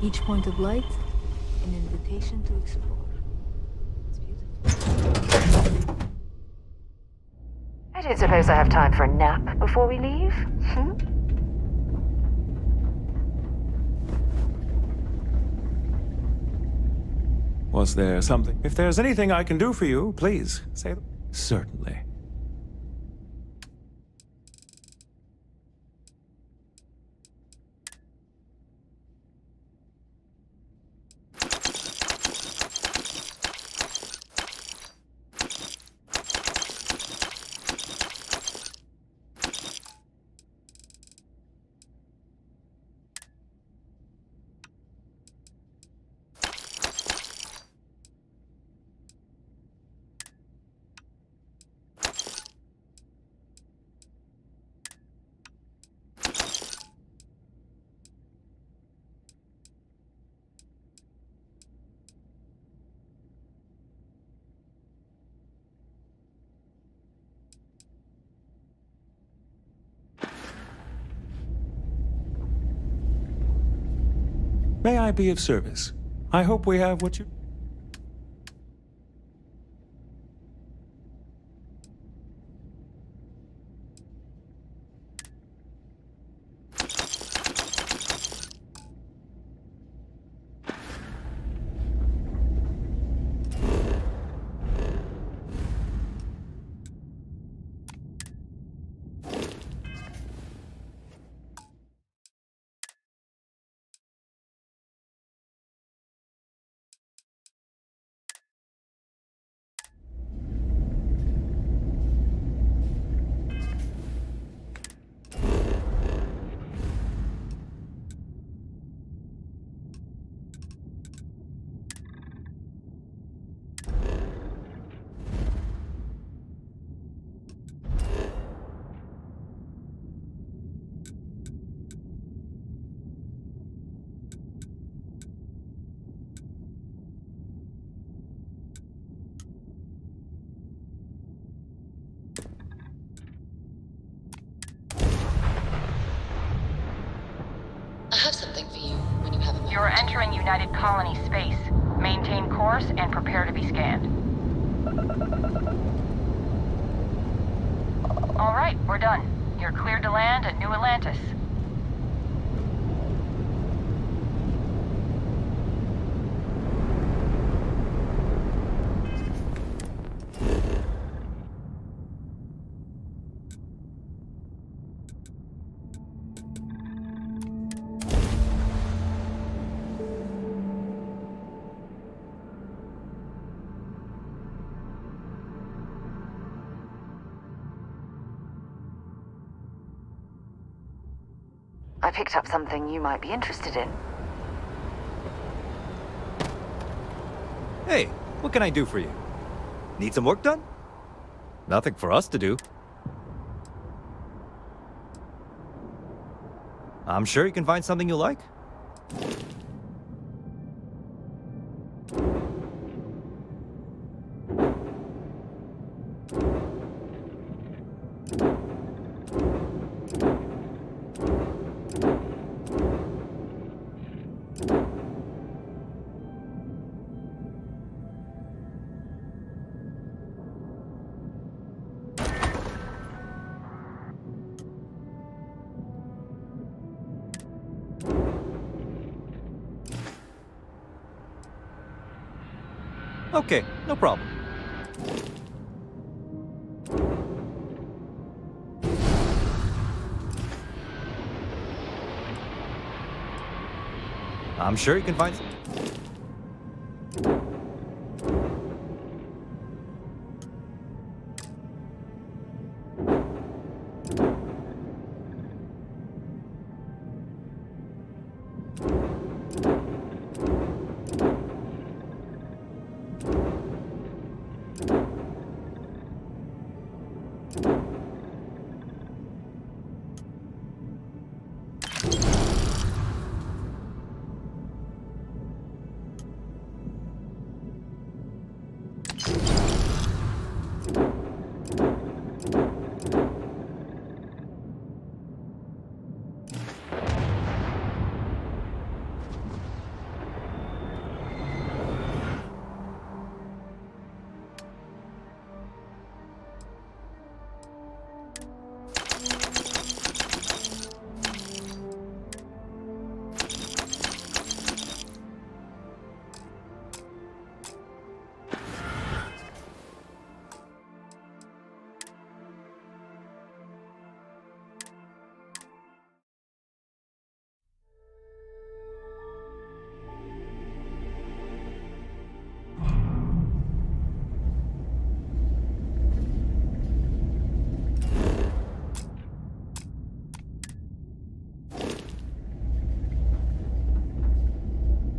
[SPEAKER 15] Each point of light, an invitation to explore. It's beautiful.
[SPEAKER 12] I don't suppose I have time for a nap before we leave? Hmm?
[SPEAKER 13] Was there something? If there's anything I can do for you, please say that. Certainly. May I be of service? I hope we have what you...
[SPEAKER 16] You are entering United Colony space. Maintain course and prepare to be scanned. All right, we're done. You're cleared to land at New Atlantis.
[SPEAKER 12] I picked up something you might be interested in.
[SPEAKER 11] Hey, what can I do for you? Need some work done? Nothing for us to do. I'm sure you can find something you like. Okay, no problem. I'm sure you can find some.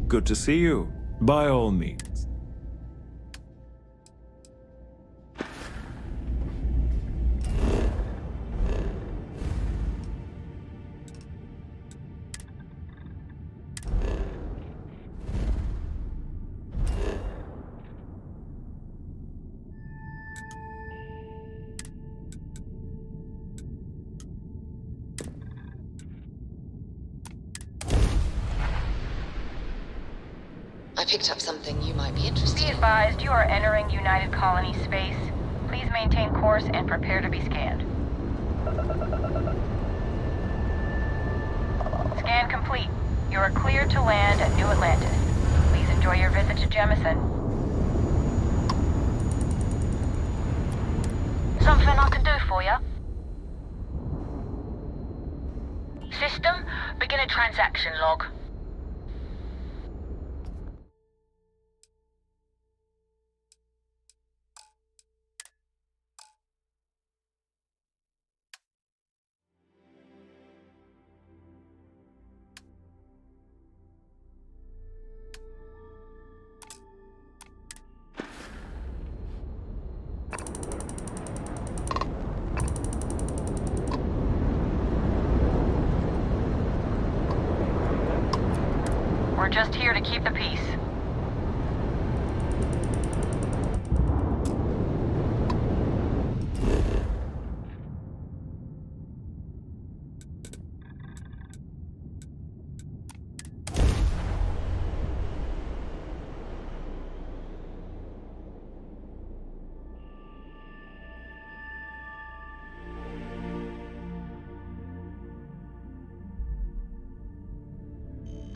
[SPEAKER 13] Good to see you, by all means.
[SPEAKER 12] I picked up something you might be interested in.
[SPEAKER 16] Be advised, you are entering United Colony space. Please maintain course and prepare to be scanned. Scan complete. You are cleared to land at New Atlantis. Please enjoy your visit to Jemison. Something I can do for you? System, begin a transaction log. We're just here to keep the peace.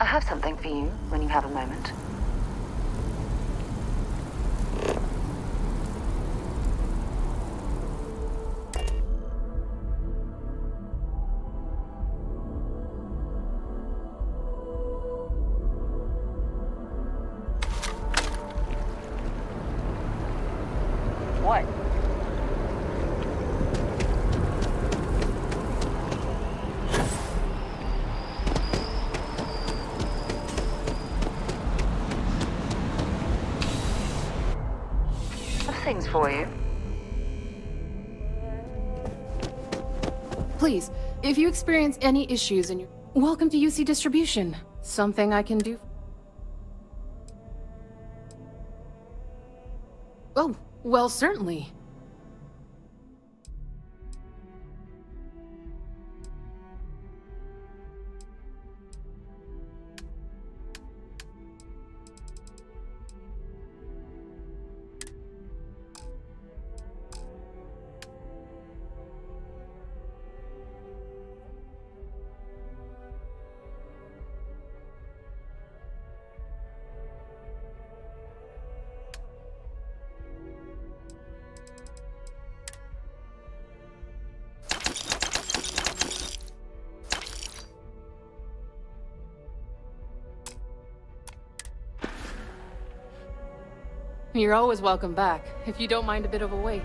[SPEAKER 12] I have something for you when you have a moment.
[SPEAKER 16] What?
[SPEAKER 12] Things for you.
[SPEAKER 17] Please, if you experience any issues in your... Welcome to UC Distribution. Something I can do... Oh, well, certainly. You're always welcome back, if you don't mind a bit of a wait.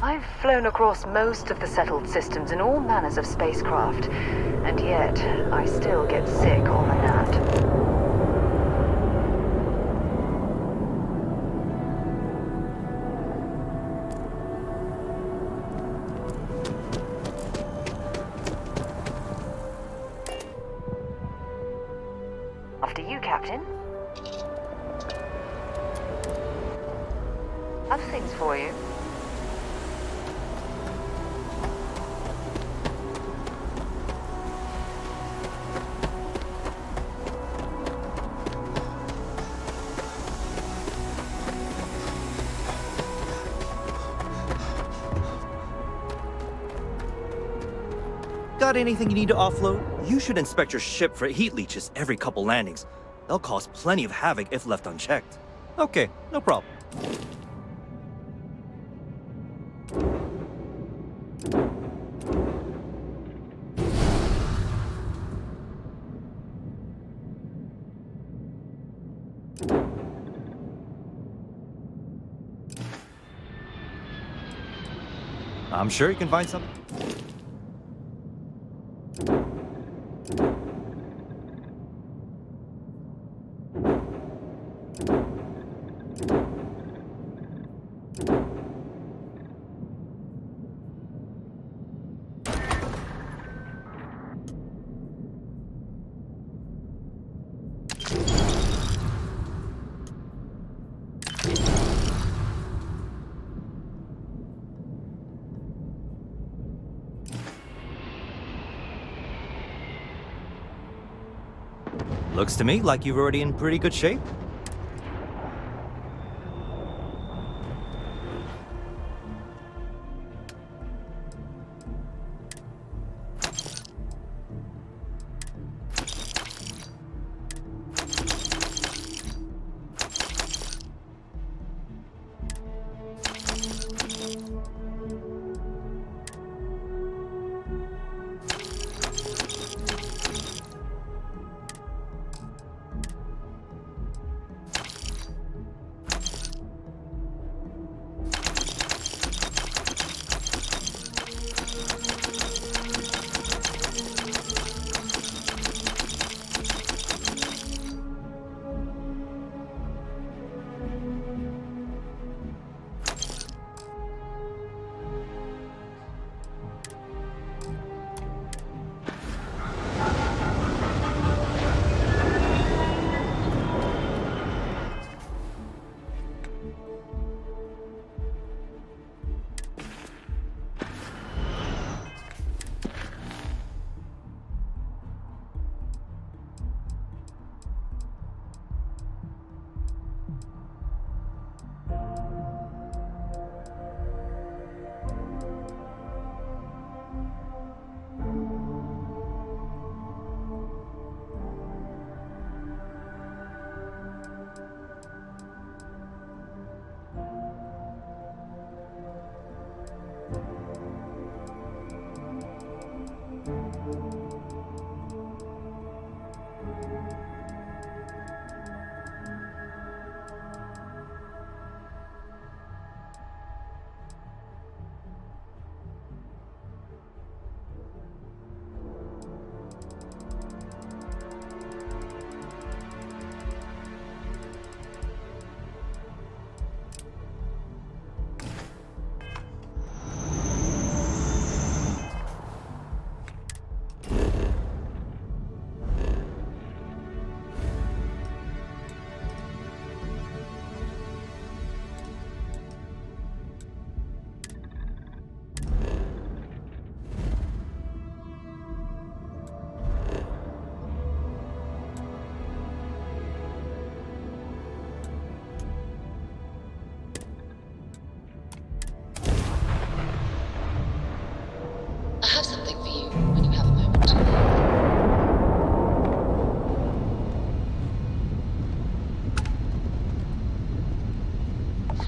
[SPEAKER 12] I've flown across most of the settled systems in all manners of spacecraft, and yet I still get sick on the nat. After you, Captain. I've things for you.
[SPEAKER 11] Got anything you need to offload? You should inspect your ship for heat leeches every couple landings. They'll cause plenty of havoc if left unchecked. Okay, no problem. I'm sure you can find something. Looks to me like you're already in pretty good shape.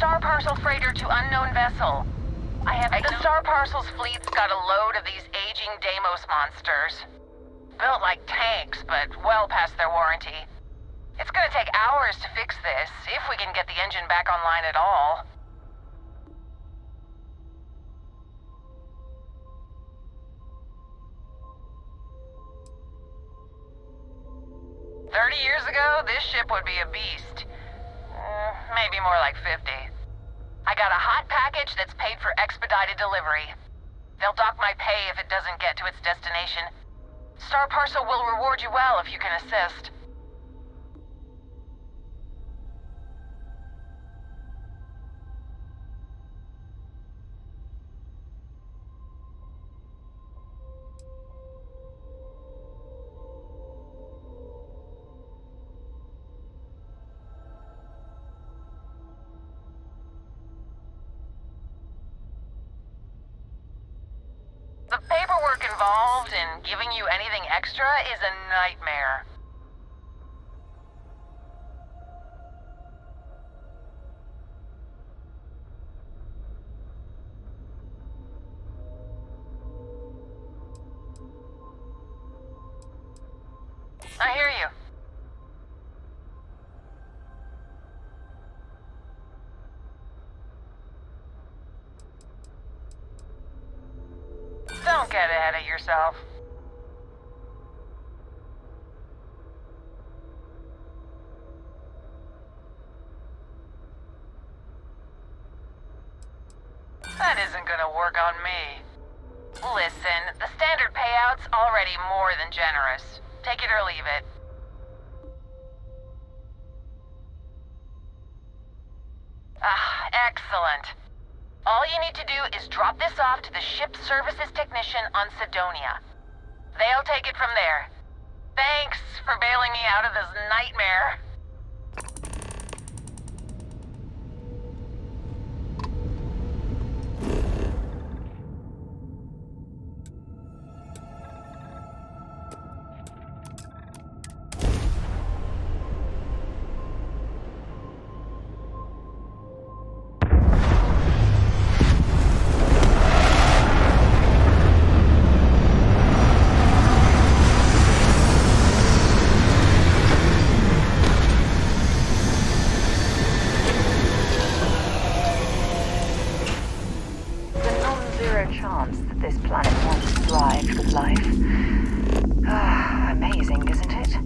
[SPEAKER 16] Star Parcel freighter to unknown vessel. The Star Parcel's fleet's got a load of these aging Deimos monsters. Built like tanks, but well past their warranty. It's gonna take hours to fix this, if we can get the engine back online at all. "30 years ago, this ship would be a beast. Maybe more like 50. I got a hot package that's paid for expedited delivery. They'll dock my pay if it doesn't get to its destination. Star Parcel will reward you well if you can assist." The paperwork involved in giving you anything extra is a nightmare. I hear you. Don't get ahead of yourself. That isn't gonna work on me. Listen, the standard payout's already more than generous. Take it or leave it. Excellent. All you need to do is drop this off to the ship services technician on Sidonia. They'll take it from there. Thanks for bailing me out of this nightmare.
[SPEAKER 12] Amazing, isn't it?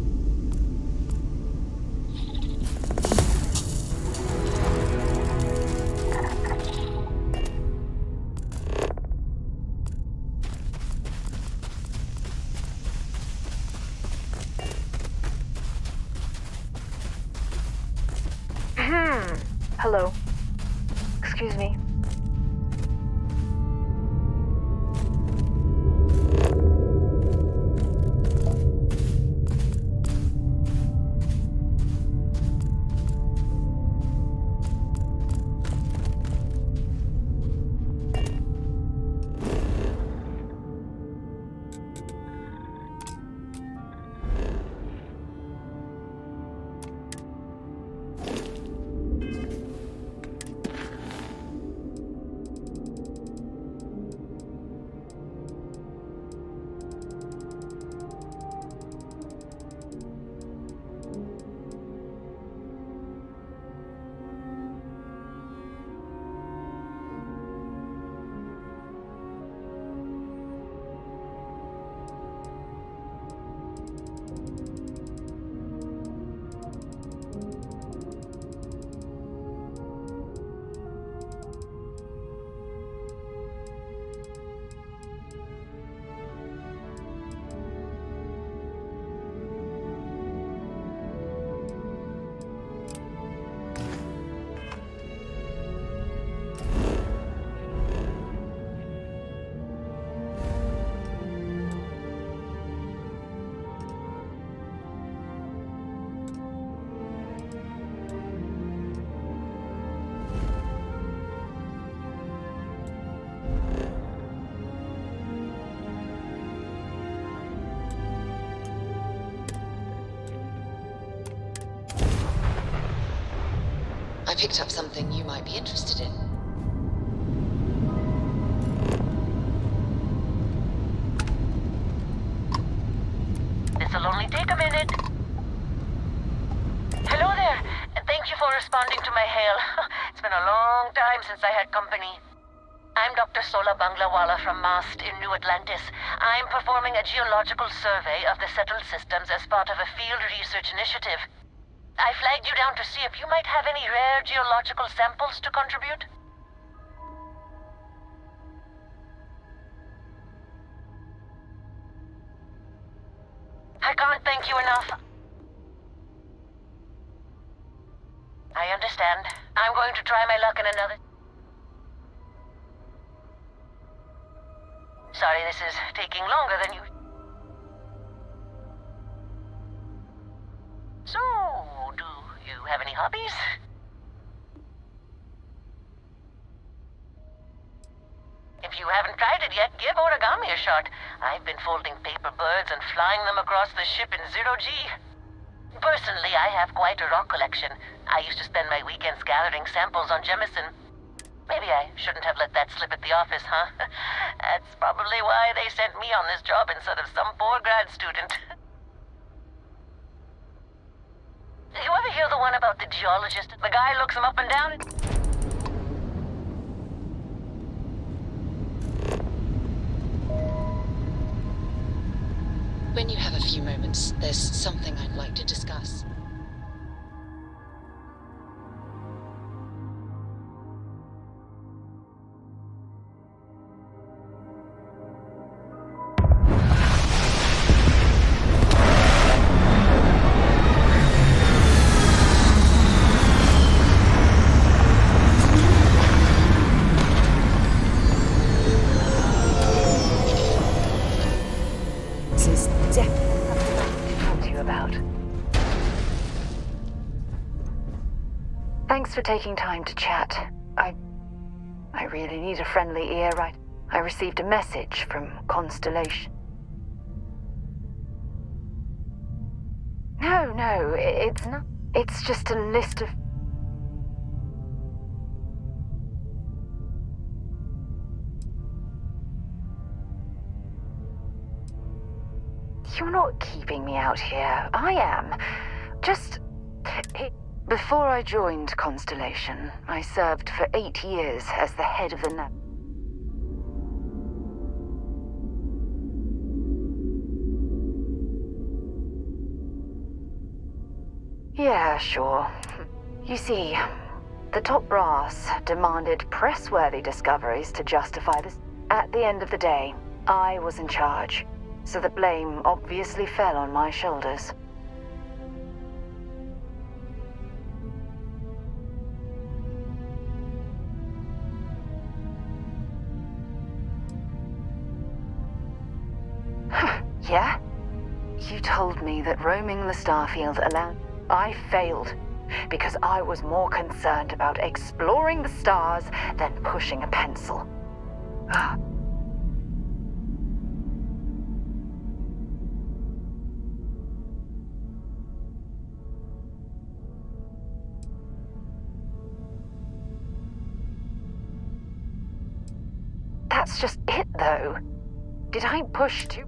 [SPEAKER 12] Hello. Excuse me.
[SPEAKER 1] picked up something you might be interested in.
[SPEAKER 16] This'll only take a minute. Hello there. Thank you for responding to my hail. It's been a long time since I had company. I'm Dr. Sola Banglawala from MAST in New Atlantis. I'm performing a geological survey of the settled systems as part of a field research initiative. I flagged you down to see if you might have any rare geological samples to contribute. I can't thank you enough. I understand. I'm going to try my luck in another... Sorry, this is taking longer than you... So, do you have any hobbies? If you haven't tried it yet, give origami a shot. I've been folding paper birds and flying them across the ship in 0G. Personally, I have quite a rock collection. I used to spend my weekends gathering samples on Jemison. Maybe I shouldn't have let that slip at the office, huh? That's probably why they sent me on this job instead of some poor grad student. You ever hear the one about the geologist? The guy looks him up and down and...
[SPEAKER 1] When you have a few moments, there's something I'd like to discuss.
[SPEAKER 12] Thanks for taking time to chat. I really need a friendly ear, right? I received a message from Constellation. No, it's not. It's just a list of... You're not keeping me out here. I am. Just... Before I joined Constellation, I served for 8 years as the head of the Yeah, sure. You see, the top brass demanded press-worthy discoveries to justify this. At the end of the day, I was in charge, so the blame obviously fell on my shoulders. Yeah? You told me that roaming the Starfield allowed... I failed, because I was more concerned about exploring the stars than pushing a pencil. That's just it, though. Did I push too...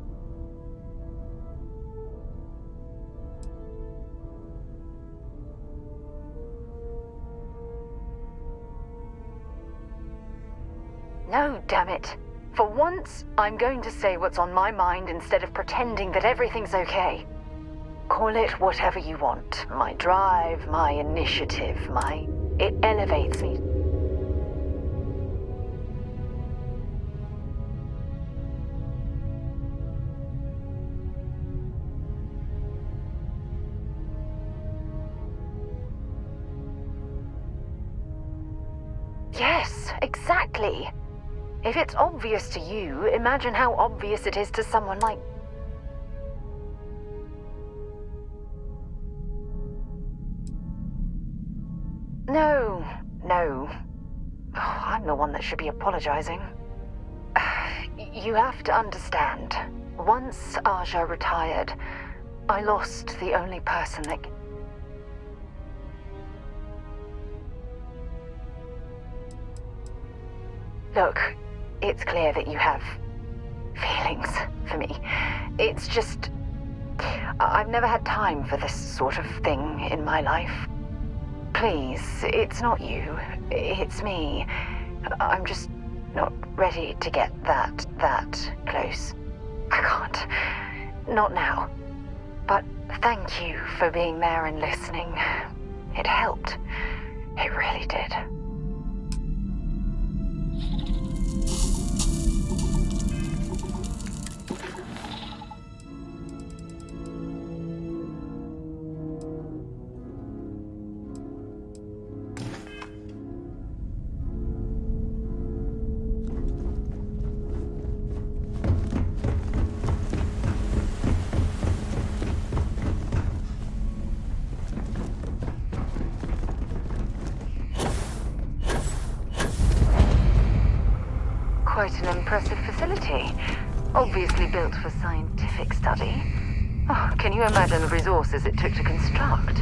[SPEAKER 12] No, damn it. For once, I'm going to say what's on my mind instead of pretending that everything's okay. Call it whatever you want. My drive, my initiative, It elevates me. Yes, exactly. If it's obvious to you, imagine how obvious it is to someone like... No. Oh, I'm the one that should be apologizing. You have to understand. Once Aja retired, I lost the only person that... Look, it's clear that you have feelings for me. It's just... I've never had time for this sort of thing in my life. Please, it's not you. It's me. I'm just not ready to get that close. I can't. Not now. But thank you for being there and listening. It helped. It really did. Quite an impressive facility. Obviously built for scientific study. Oh, can you imagine the resources it took to construct?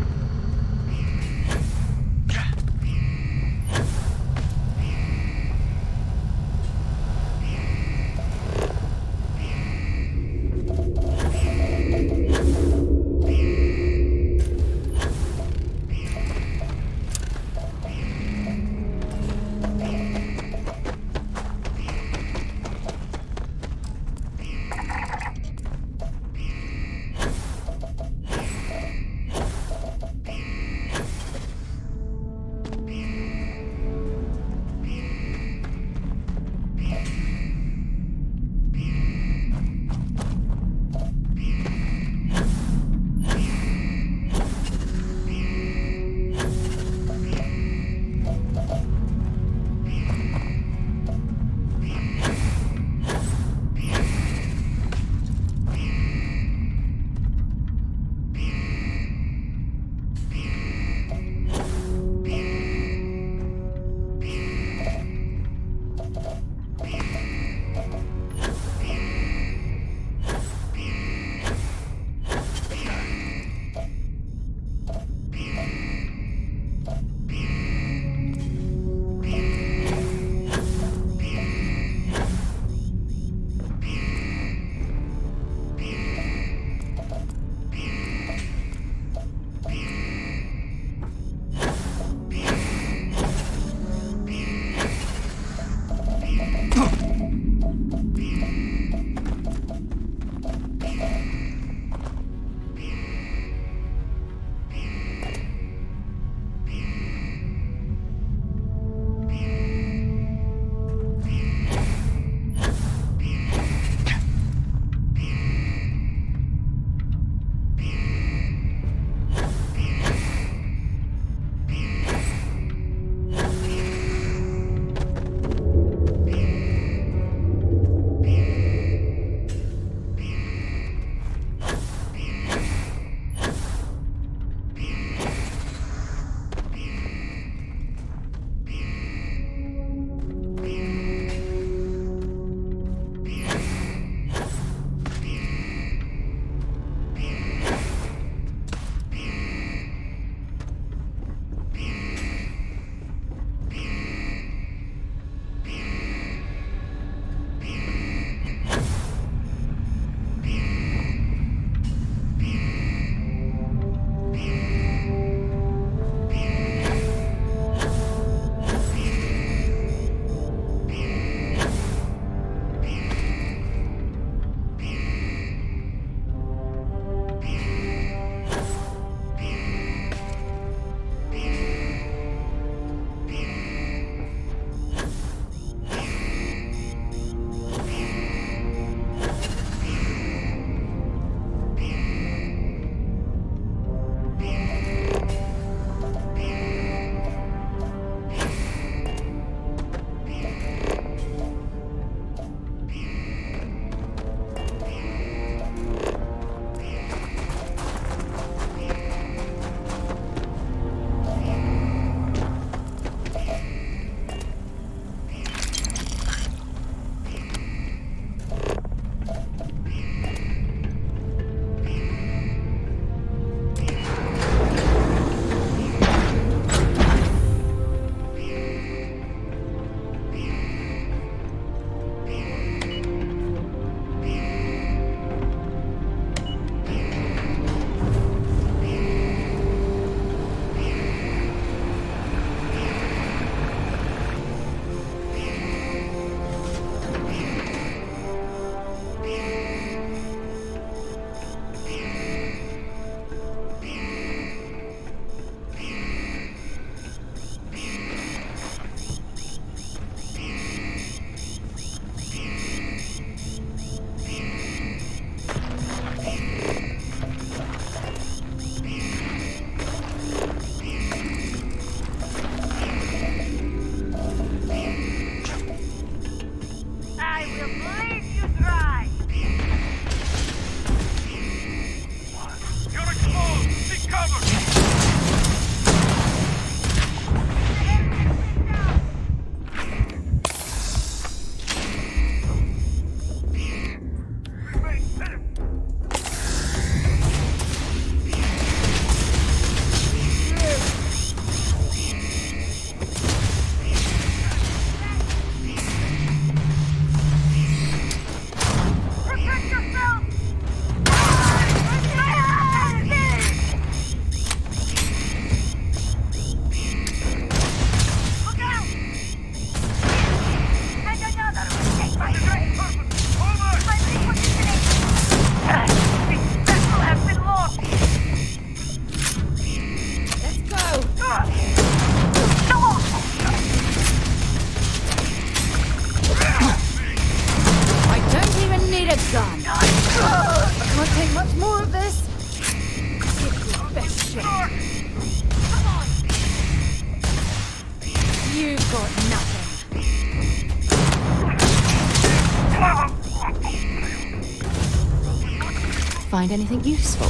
[SPEAKER 1] Find anything useful?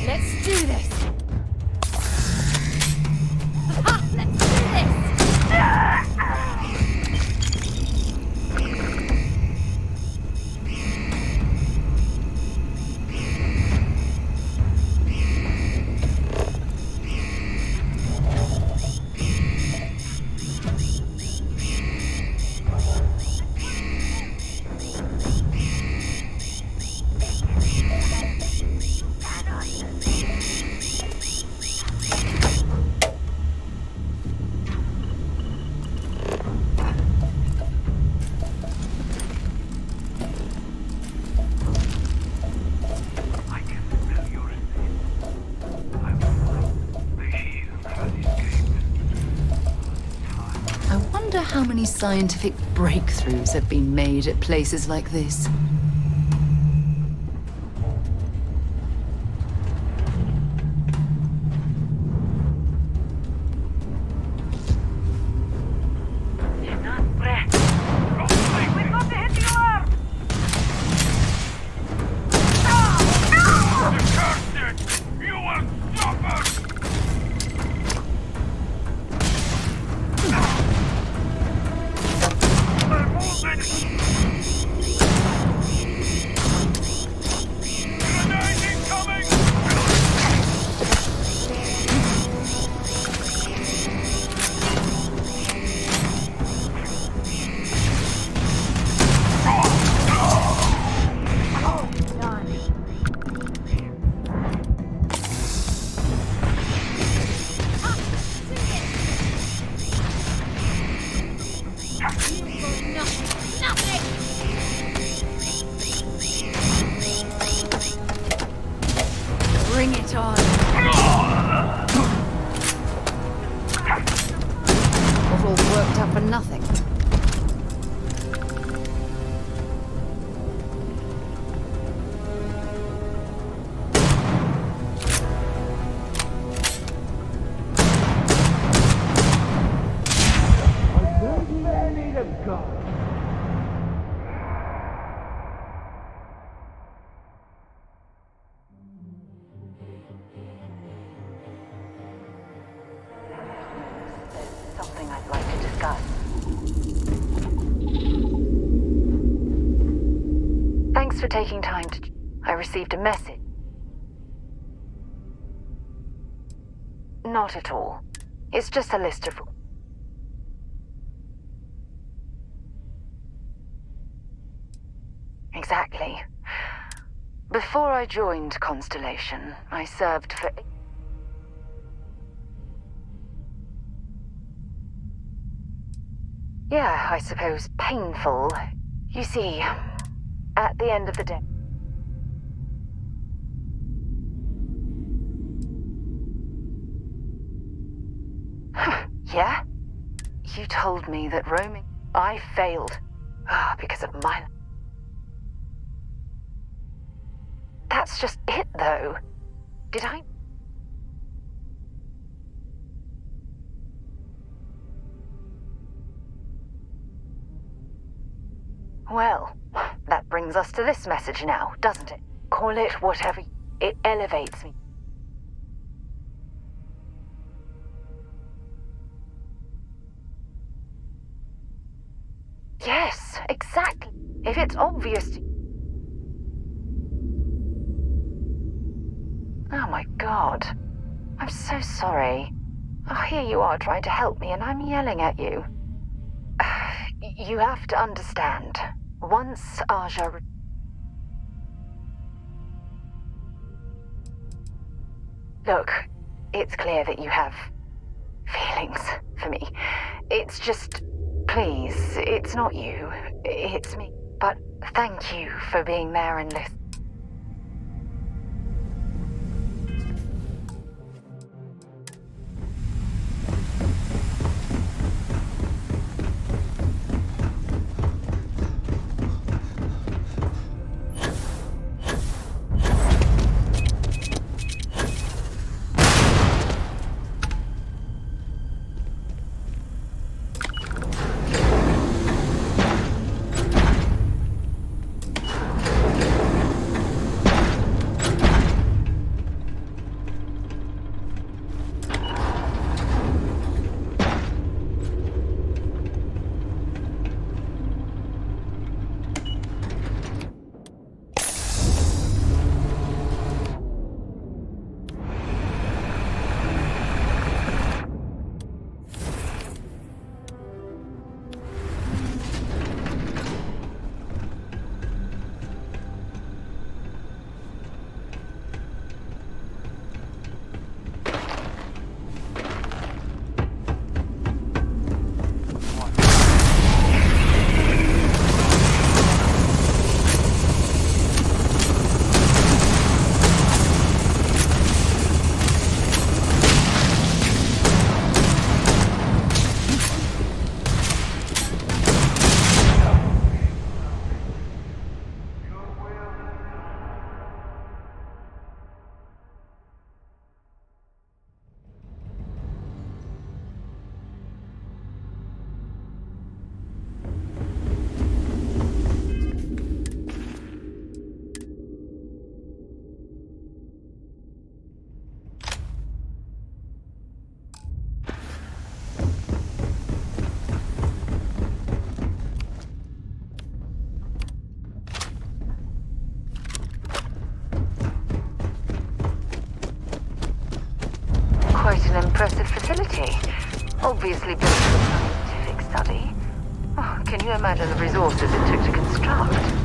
[SPEAKER 1] Let's do this! Ha! Let's do this! How many scientific breakthroughs have been made at places like this? Bring it on. Was all worked up for nothing.
[SPEAKER 12] Something I'd like to discuss. Thanks for taking time to... I received a message. Not at all. It's just a list of... Exactly. Before I joined Constellation, I served for... Yeah, I suppose painful. You see, at the end of the day... Yeah? You told me that roaming... I failed. Because of my... That's just it, though. Did I... Well, that brings us to this message now, doesn't it? Call it whatever... It elevates me. Yes, exactly. If it's obvious to... Oh my god. I'm so sorry. Oh, here you are trying to help me and I'm yelling at you. You have to understand. Once Aja... Look, it's clear that you have feelings for me. It's just... Please, it's not you. It's me. But thank you for being there and listening. an impressive facility. Obviously built for scientific study. Oh, can you imagine the resources it took to construct?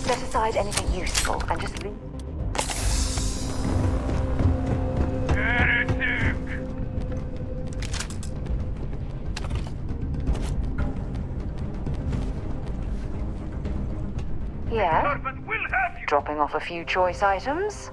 [SPEAKER 12] Set aside anything useful and just leave. Yeah? Dropping off a few choice items?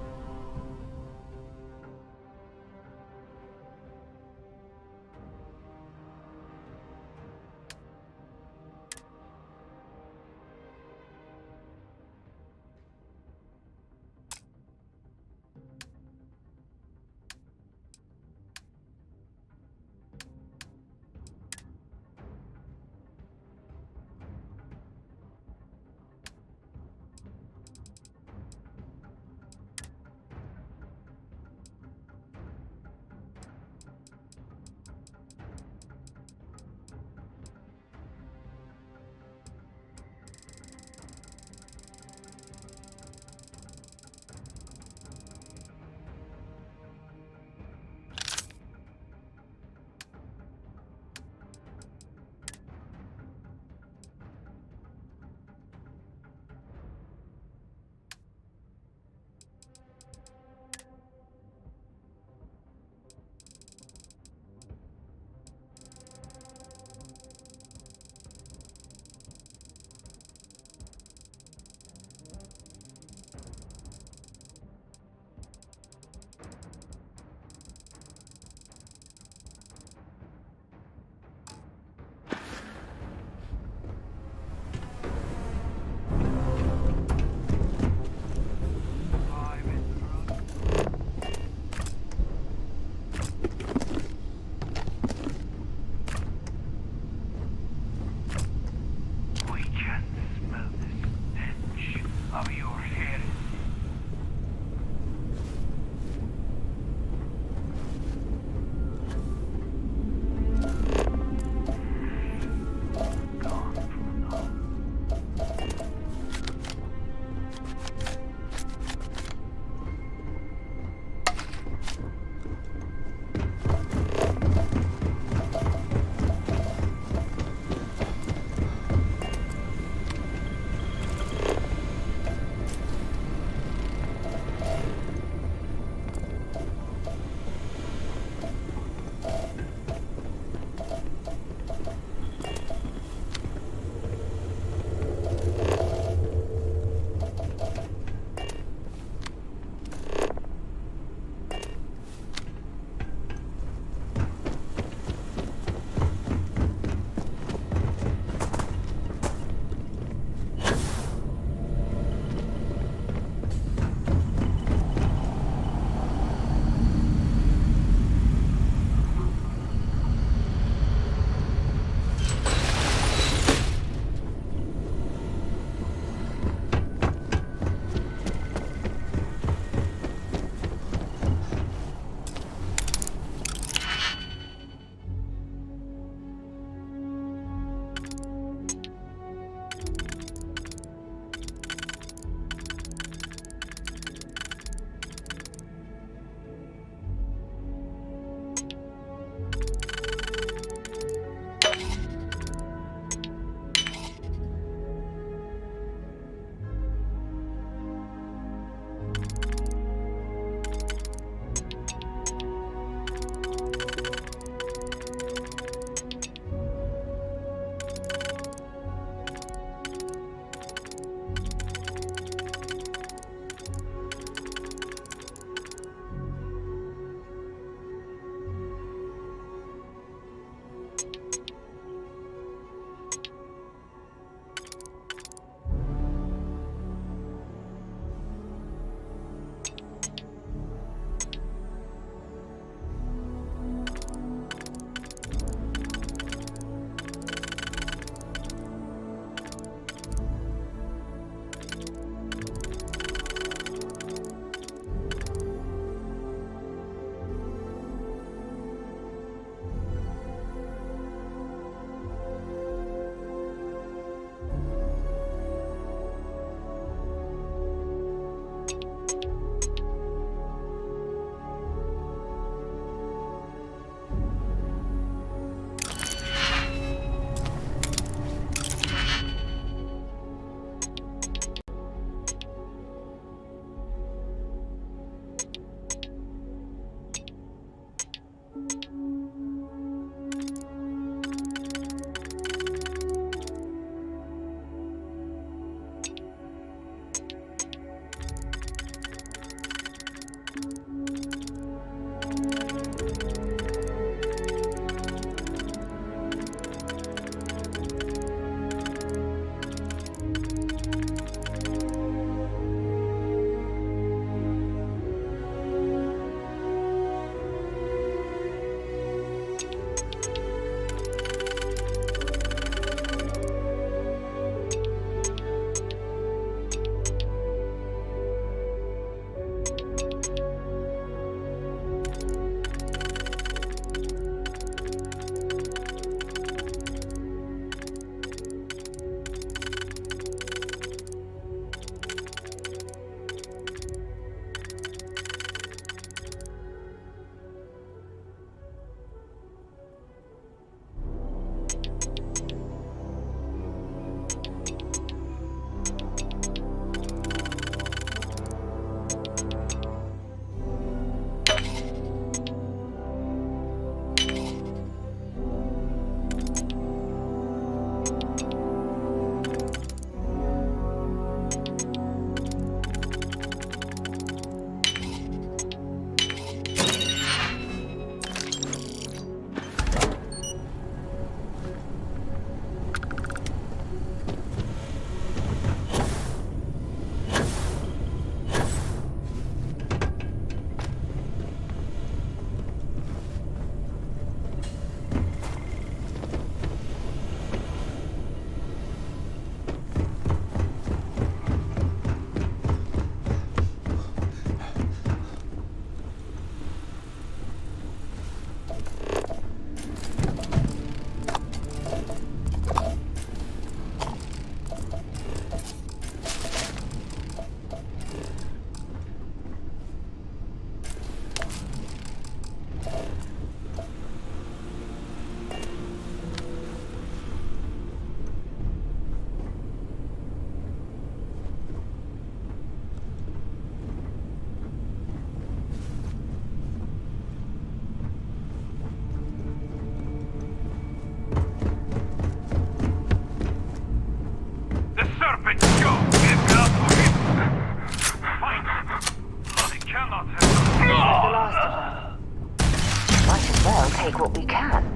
[SPEAKER 12] take what we can.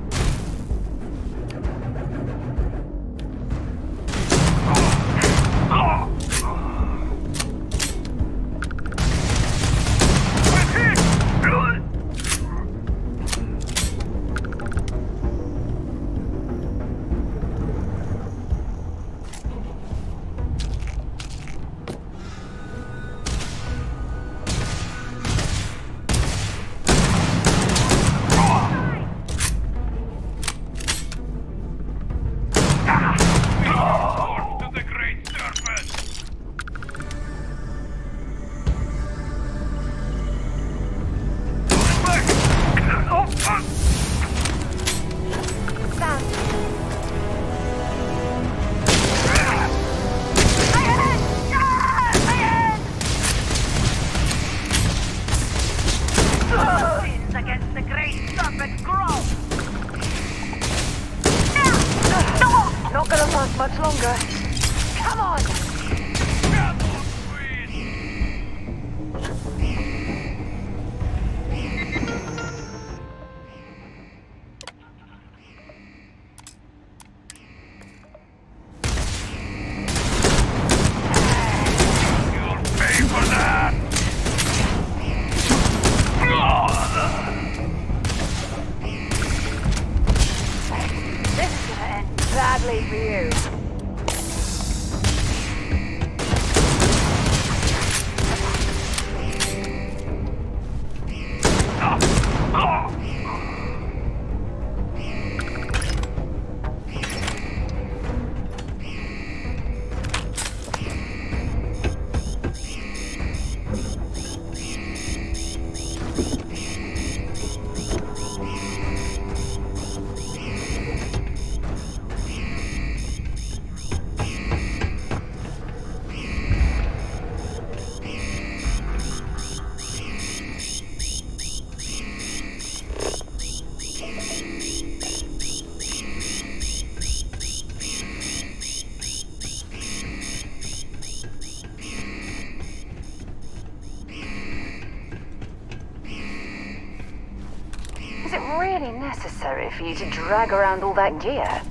[SPEAKER 12] Much longer. Come on! This is gonna end badly for you. Is it really necessary for you to drag around all that gear?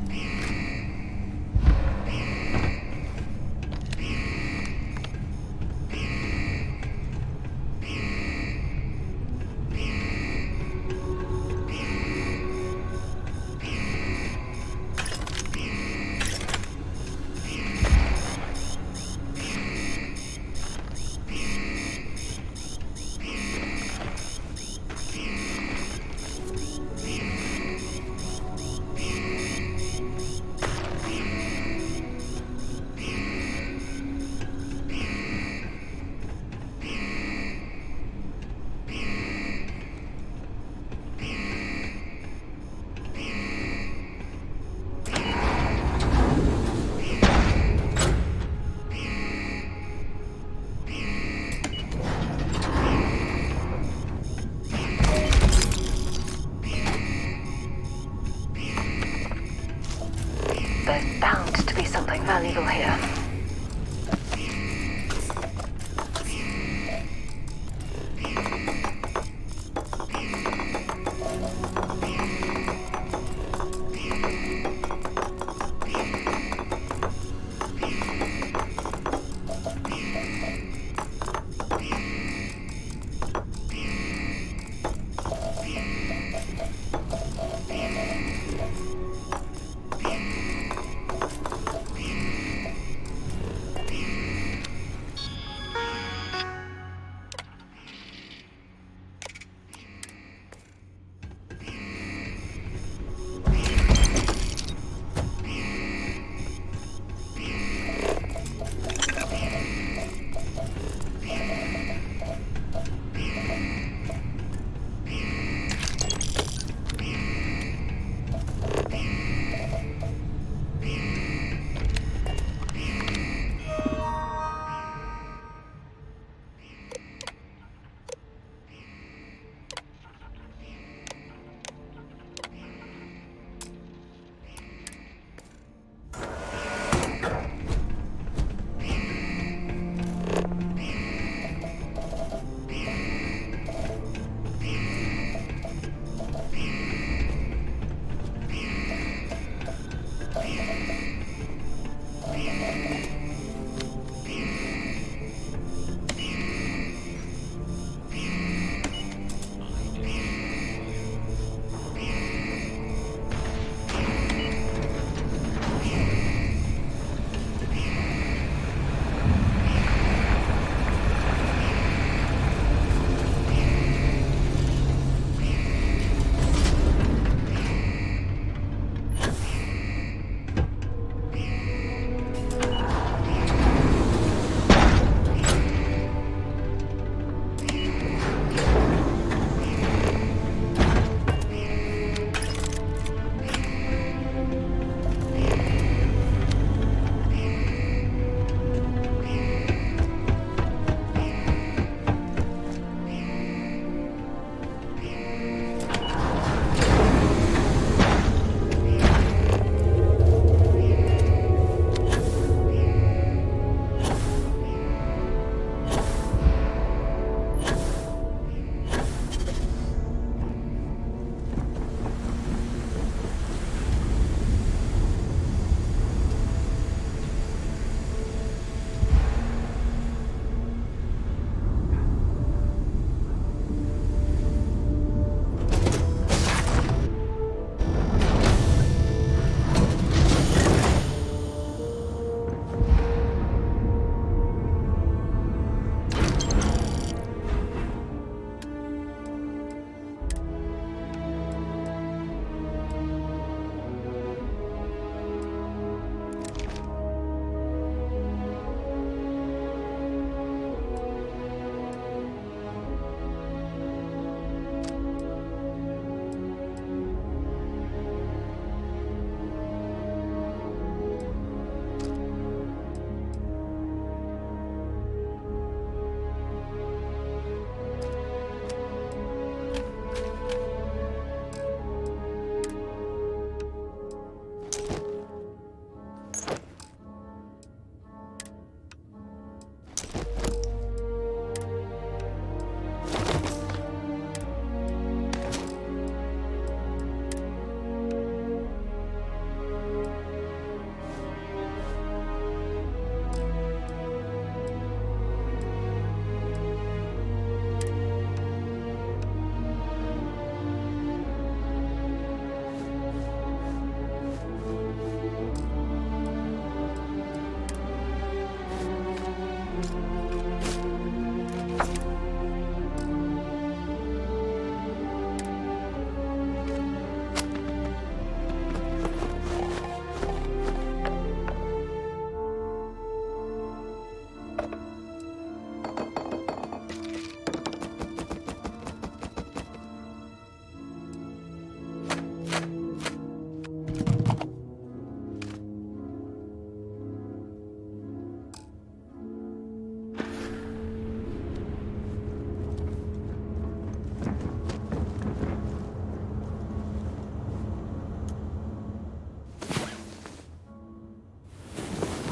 [SPEAKER 12] There's bound to be something valuable here.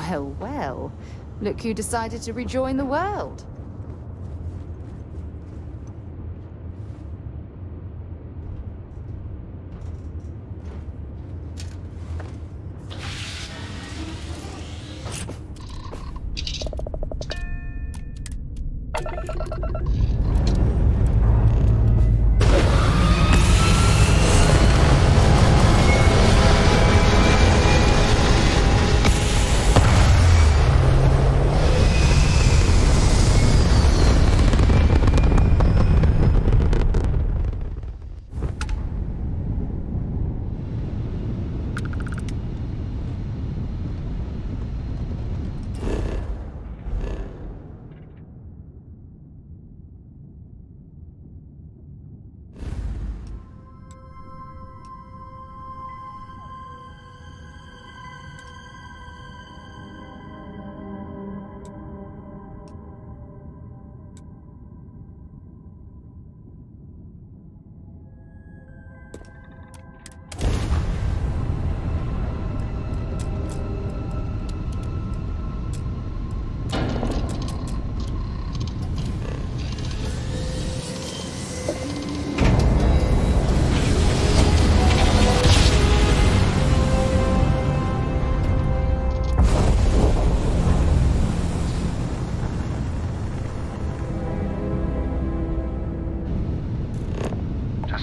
[SPEAKER 1] Well, well. Look who decided to rejoin the world.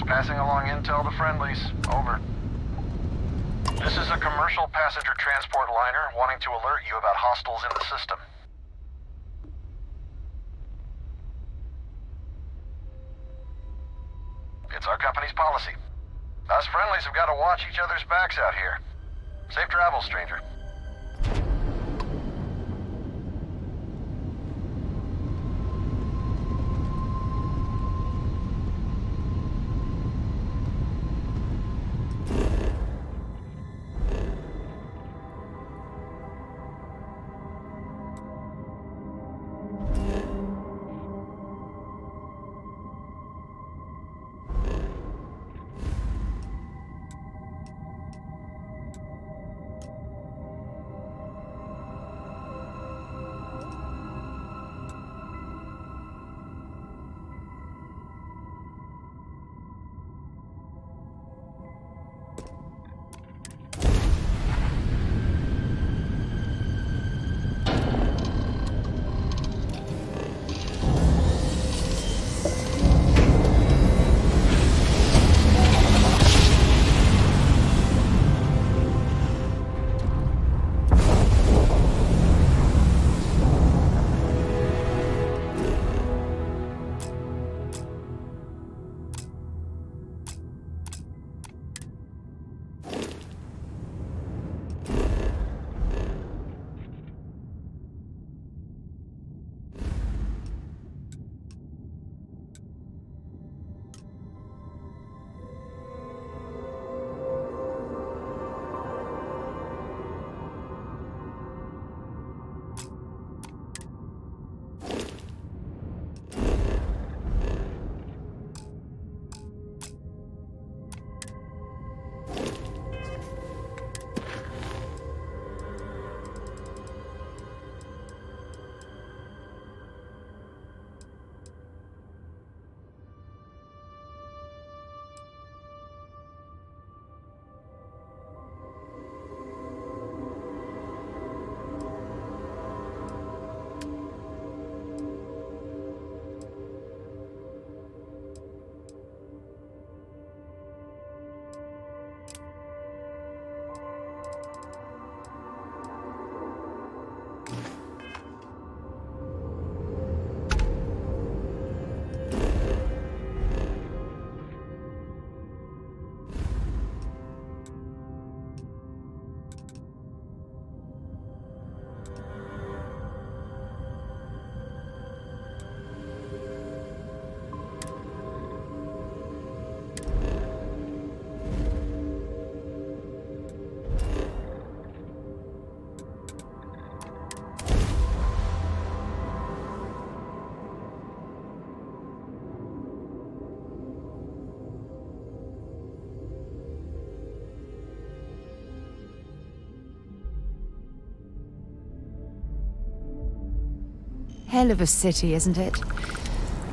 [SPEAKER 18] Passing along intel to friendlies. Over. This is a commercial passenger transport liner wanting to alert you about hostiles in the system. It's our company's policy. Us friendlies have got to watch each other's backs out here. Safe travels, stranger.
[SPEAKER 1] hell of a city, isn't it?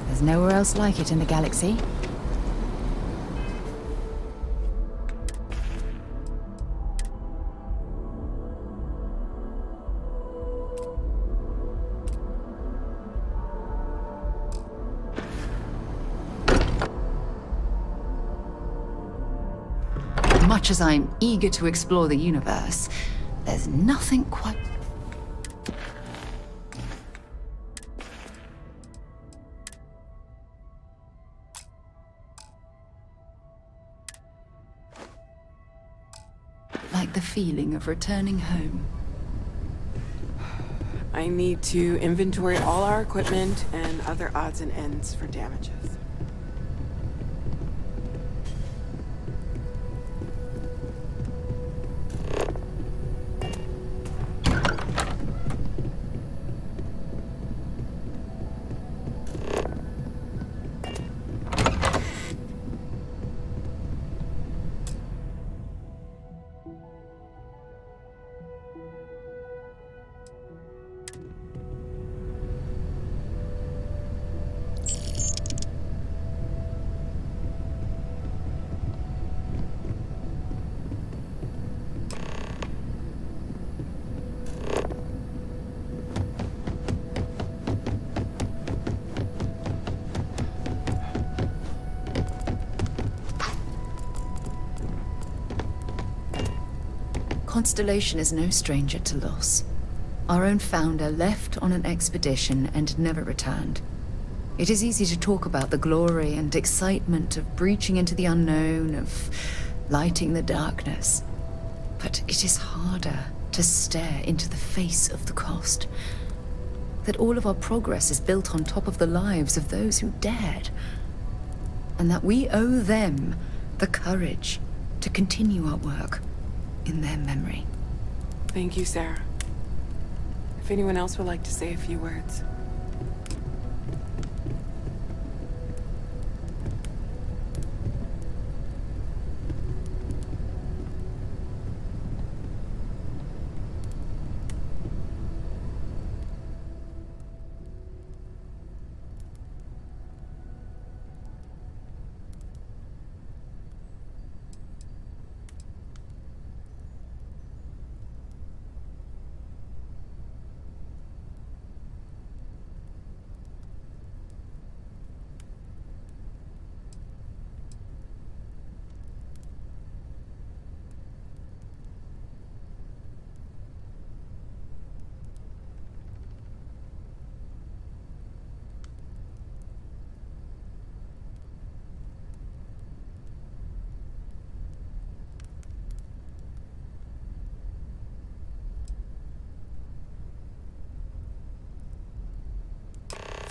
[SPEAKER 1] There's nowhere else like it in the galaxy. Much as I'm eager to explore the universe, there's nothing quite... like the feeling of returning home.
[SPEAKER 7] I need to inventory all our equipment and other odds and ends for damages.
[SPEAKER 1] Constellation is no stranger to loss. Our own founder left on an expedition and never returned. It is easy to talk about the glory and excitement of breaching into the unknown, of lighting the darkness. But it is harder to stare into the face of the cost. That all of our progress is built on top of the lives of those who dared. And that we owe them the courage to continue our work in their memory.
[SPEAKER 7] Thank you, Sarah. If anyone else would like to say a few words.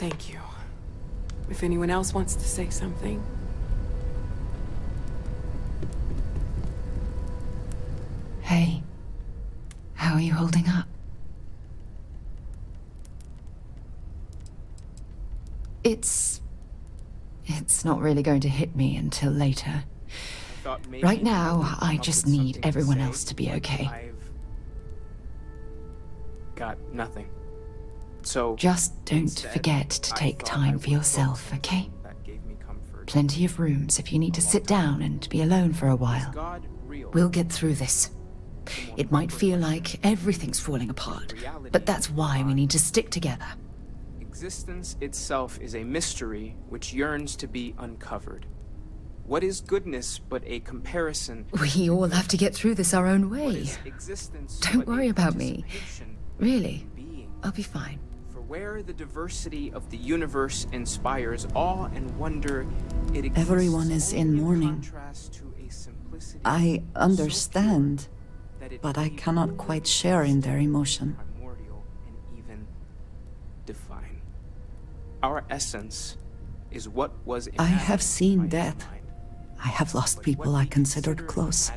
[SPEAKER 7] Thank you. If anyone else wants to say something.
[SPEAKER 1] Hey, how are you holding up? It's not really going to hit me until later. Right now, I just need everyone else to be okay.
[SPEAKER 9] I've got nothing. So
[SPEAKER 1] just don't forget to take time for yourself, okay? Plenty of rooms if you need to sit down and be alone for a while. We'll get through this. It might feel like everything's falling apart, but that's why we need to stick together.
[SPEAKER 9] Existence itself is a mystery which yearns to be uncovered. What is goodness but a comparison?
[SPEAKER 1] We all have to get through this our own way. Don't worry about me. Really, I'll be fine.
[SPEAKER 9] Where the diversity of the universe inspires awe and wonder, it exists.
[SPEAKER 19] Everyone is in mourning. I understand, but I cannot quite share in their emotion.
[SPEAKER 9] Primordial and even divine. Our essence is what was
[SPEAKER 19] I have seen death. I have lost people I considered close.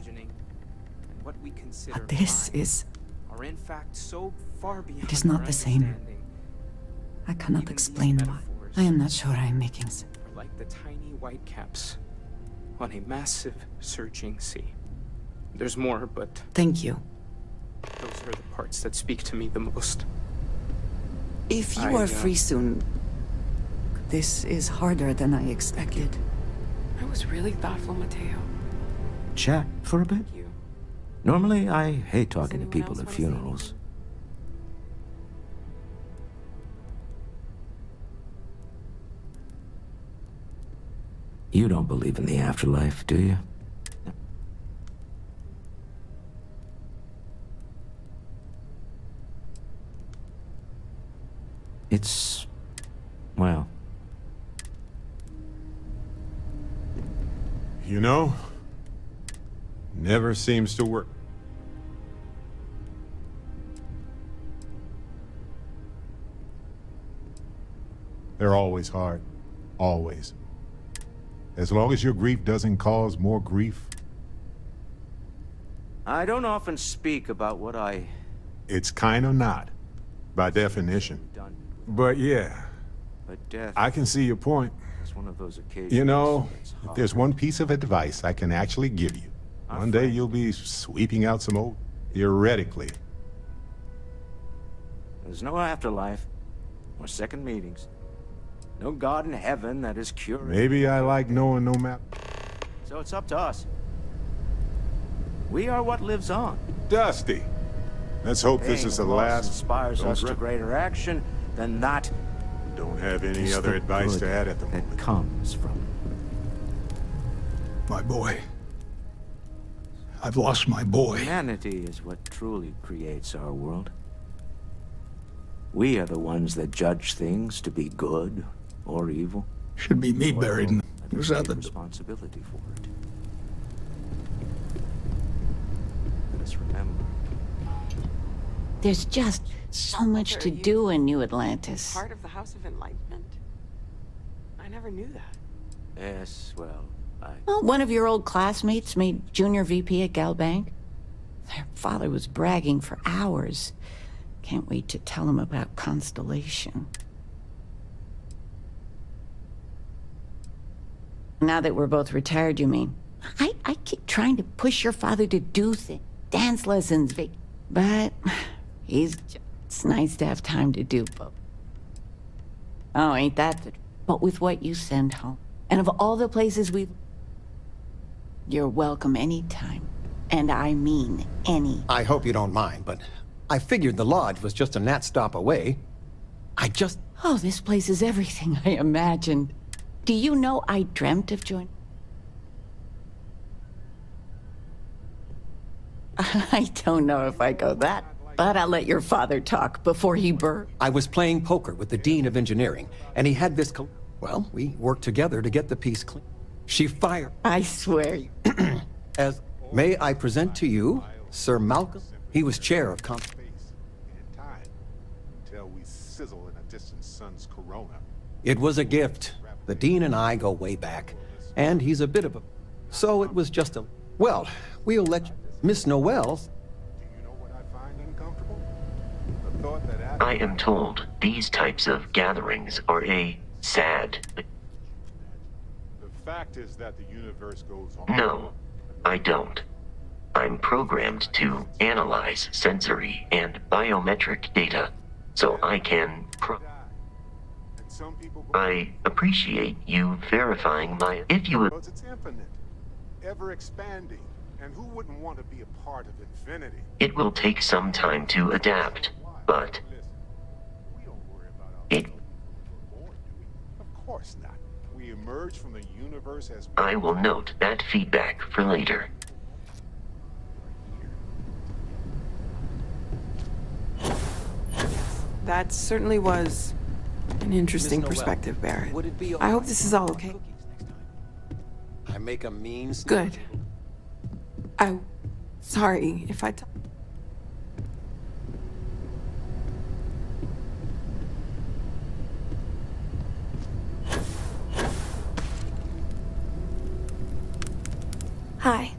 [SPEAKER 19] But this is...
[SPEAKER 9] are in fact so far beyond
[SPEAKER 19] it is not the same. I cannot explain why. I am not sure I am making sense.
[SPEAKER 9] Like the tiny white caps on a massive surging sea. There's more, but...
[SPEAKER 19] Thank you.
[SPEAKER 9] those are the parts that speak to me the most.
[SPEAKER 19] If you are free soon, this is harder than I expected.
[SPEAKER 7] That was really thoughtful, Mateo.
[SPEAKER 8] Chat for a bit? Normally, I hate talking to people at funerals. You don't believe in the afterlife, do you? It's... well...
[SPEAKER 20] You know, never seems to work. They're always hard. Always. As long as your grief doesn't cause more grief.
[SPEAKER 8] I don't often speak about what I...
[SPEAKER 20] It's kind of not, by definition. But yeah,
[SPEAKER 8] But death...
[SPEAKER 20] I can see your point.
[SPEAKER 8] It's one of those occasions...
[SPEAKER 20] You know, if there's one piece of advice I can actually give you, one day you'll be sweeping out some old... theoretically.
[SPEAKER 8] There's no afterlife, or second meetings. No God in heaven that is curing.
[SPEAKER 20] Maybe I like knowing no matter...
[SPEAKER 8] So it's up to us. We are what lives on.
[SPEAKER 20] Dusty. Let's hope this is the last...
[SPEAKER 8] inspires us to greater action than that.
[SPEAKER 20] Don't have any
[SPEAKER 8] It's
[SPEAKER 20] other
[SPEAKER 8] the
[SPEAKER 20] advice
[SPEAKER 8] good
[SPEAKER 20] to add at the moment.
[SPEAKER 8] that comes from...
[SPEAKER 21] My boy. I've lost my boy.
[SPEAKER 8] Humanity is what truly creates our world. We are the ones that judge things to be good or evil.
[SPEAKER 21] Should be me buried in... Was that the...
[SPEAKER 8] responsibility for it. Let us remember.
[SPEAKER 22] There's just so much to do in New Atlantis.
[SPEAKER 7] Part of the House of Enlightenment? I never knew that.
[SPEAKER 8] Yes, well,
[SPEAKER 22] Well, one of your old classmates made junior VP at Galbank. Their father was bragging for hours. Can't wait to tell him about Constellation. Now that we're both retired, you mean? I keep trying to push your father to do things. Dance lessons, but it's nice to have time to do both. Oh, ain't that the... But with what you send home, and of all the places we've... You're welcome anytime. And I mean any.
[SPEAKER 23] I hope you don't mind, but I figured the lodge was just a gnat stop away.
[SPEAKER 22] Oh, this place is everything I imagined. Do you know I dreamt of joining? I don't know if I go that, but I'll let your father talk before he
[SPEAKER 23] I was playing poker with the Dean of Engineering, and he had this well, we worked together to get the piece clean. She fired...
[SPEAKER 22] I swear.
[SPEAKER 23] As... May I present to you Sir Malcolm? He was chair of
[SPEAKER 20] Until we sizzle in a distant sun's corona.
[SPEAKER 23] It was a gift. The Dean and I go way back, and he's a bit of a... So it was just a... Well, we'll let you... Miss Noel's...
[SPEAKER 24] I am told these types of gatherings are a sad...
[SPEAKER 20] The fact is that the universe goes on...
[SPEAKER 24] No, I don't. I'm programmed to analyze sensory and biometric data, so I can I appreciate you verifying my... If you would...
[SPEAKER 20] It's infinite, ever expanding, and who wouldn't want to be a part of infinity?
[SPEAKER 24] It will take some time to adapt, but... It...
[SPEAKER 20] Of course not. We emerge from the universe as...
[SPEAKER 24] I will note that feedback for later.
[SPEAKER 7] That certainly was an interesting perspective, Barrett. I hope this is all okay.
[SPEAKER 23] I make a mean...
[SPEAKER 7] Good. Sorry if I...
[SPEAKER 25] Hi.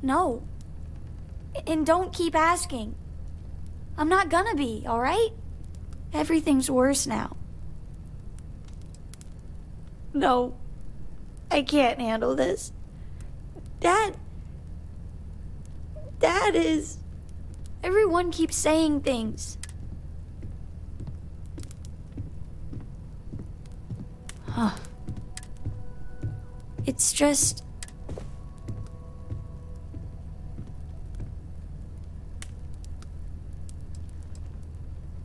[SPEAKER 26] No. And don't keep asking. I'm not gonna be, alright? Everything's worse now. No. I can't handle this. Dad is... Everyone keeps saying things. Huh. It's just...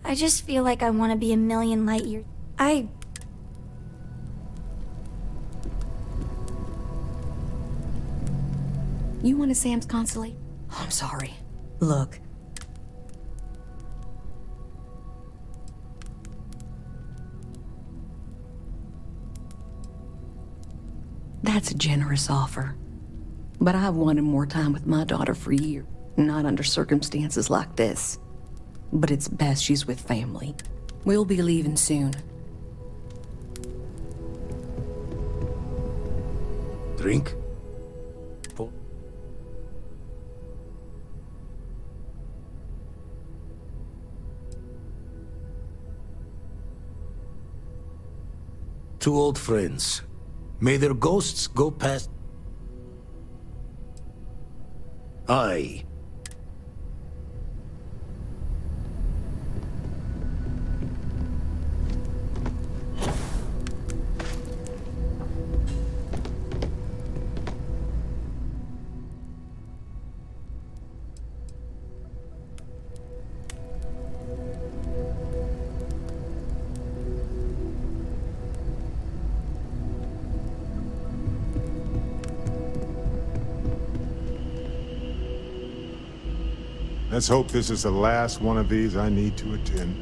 [SPEAKER 26] I just feel like I want to be a million light years.
[SPEAKER 12] You want to Sam's Constellation? Oh, I'm sorry. Look. That's a generous offer. But I've wanted more time with my daughter for years, not under circumstances like this. But it's best she's with family. We'll be leaving soon.
[SPEAKER 14] Drink?
[SPEAKER 3] Two old friends. May their ghosts go past... Aye.
[SPEAKER 20] Let's hope this is the last one of these I need to attend.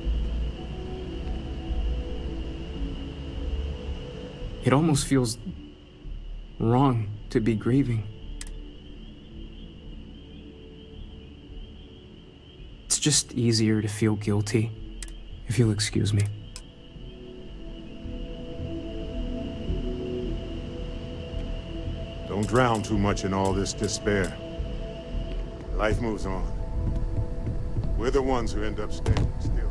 [SPEAKER 9] It almost feels wrong to be grieving. It's just easier to feel guilty, if you'll excuse me.
[SPEAKER 20] Don't drown too much in all this despair. Life moves on. We're the ones who end up standing still.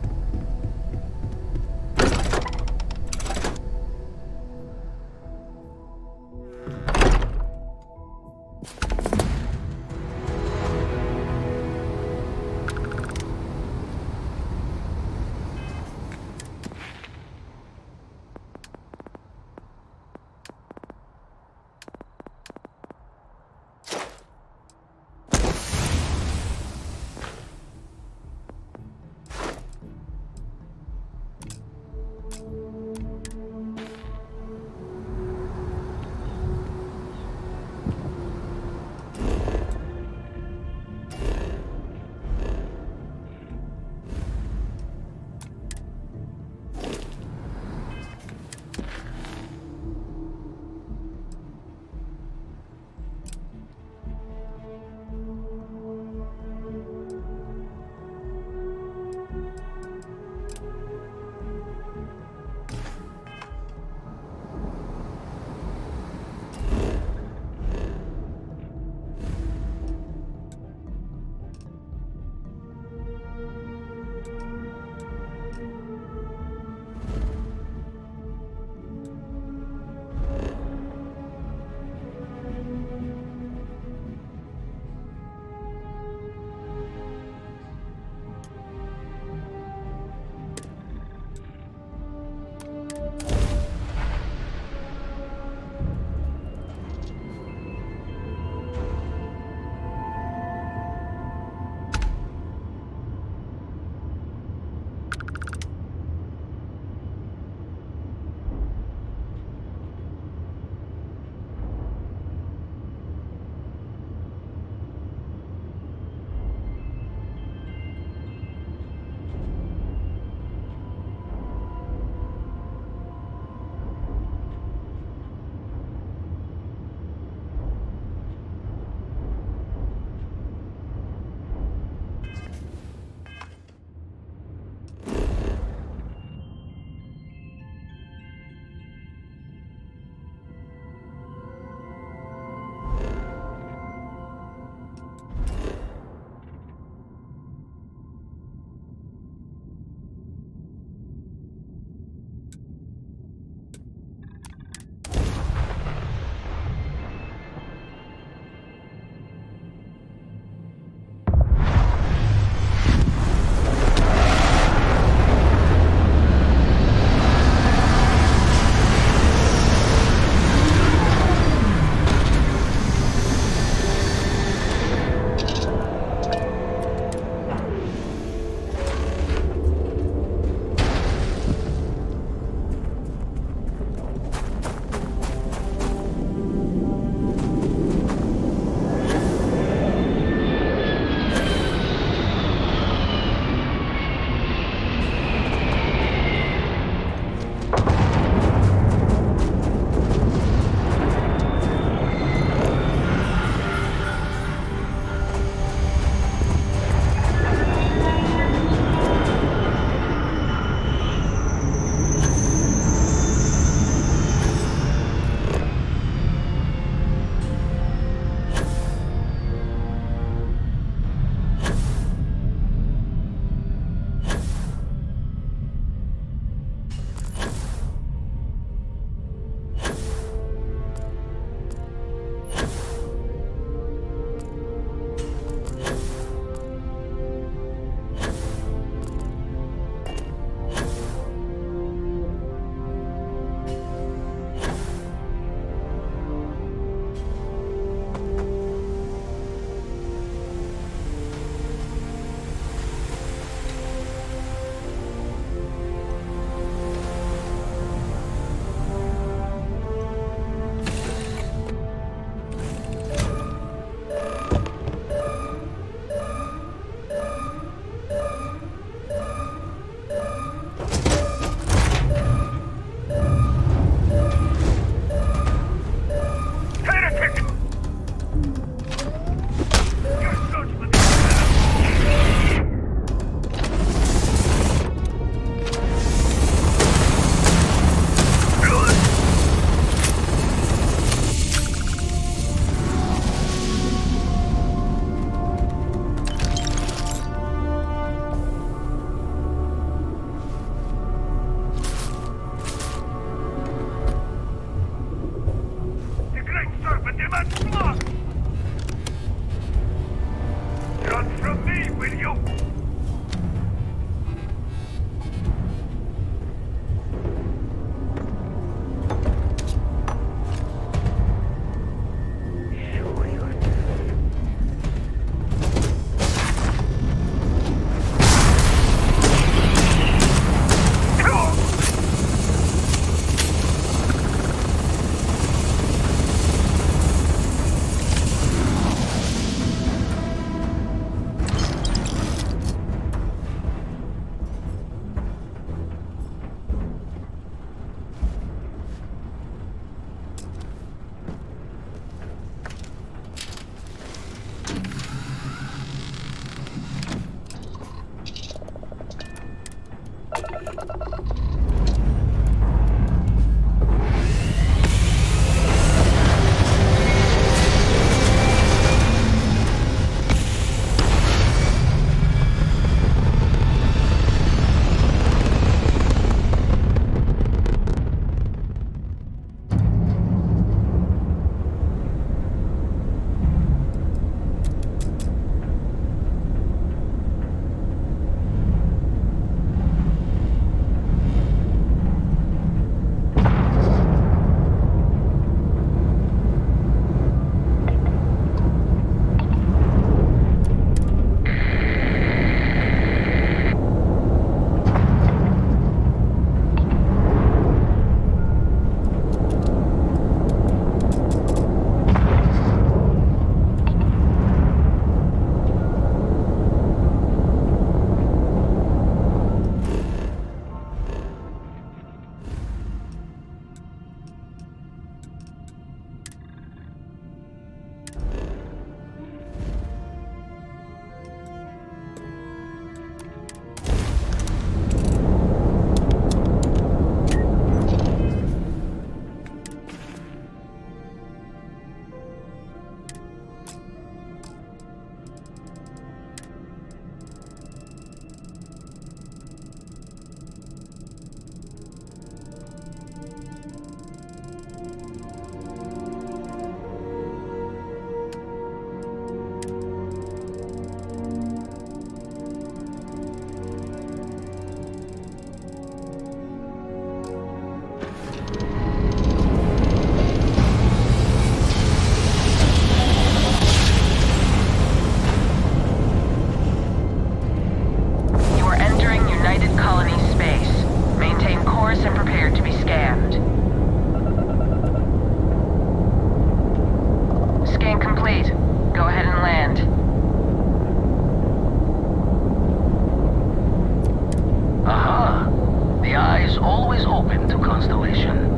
[SPEAKER 2] eyes always open to Constellation.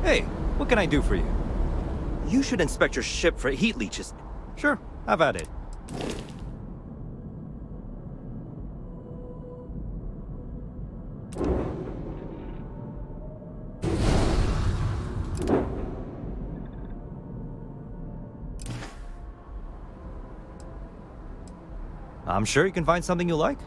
[SPEAKER 11] Hey, what can I do for you? You should inspect your ship for heat leeches. Sure, have at it. I'm sure you can find something you like.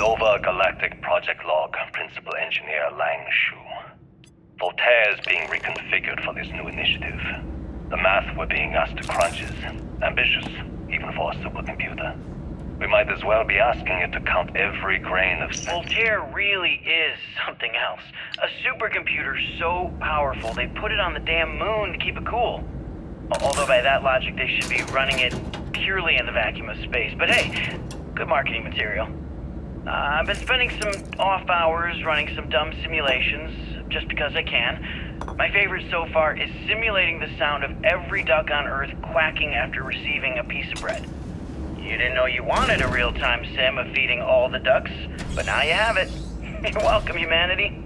[SPEAKER 4] Nova Galactic Project Log, Principal Engineer Lang Shu. Voltaire is being reconfigured for this new initiative. The math we're being asked to crunch is ambitious, even for a supercomputer. We might as well be asking it to count every grain of...
[SPEAKER 5] Voltaire really is something else. A supercomputer so powerful, they put it on the damn moon to keep it cool. Although by that logic, they should be running it purely in the vacuum of space. But hey, good marketing material. I've been spending some off hours running some dumb simulations, just because I can. My favorite so far is simulating the sound of every duck on Earth quacking after receiving a piece of bread. You didn't know you wanted a real-time sim of feeding all the ducks, but now you have it. You're welcome, humanity.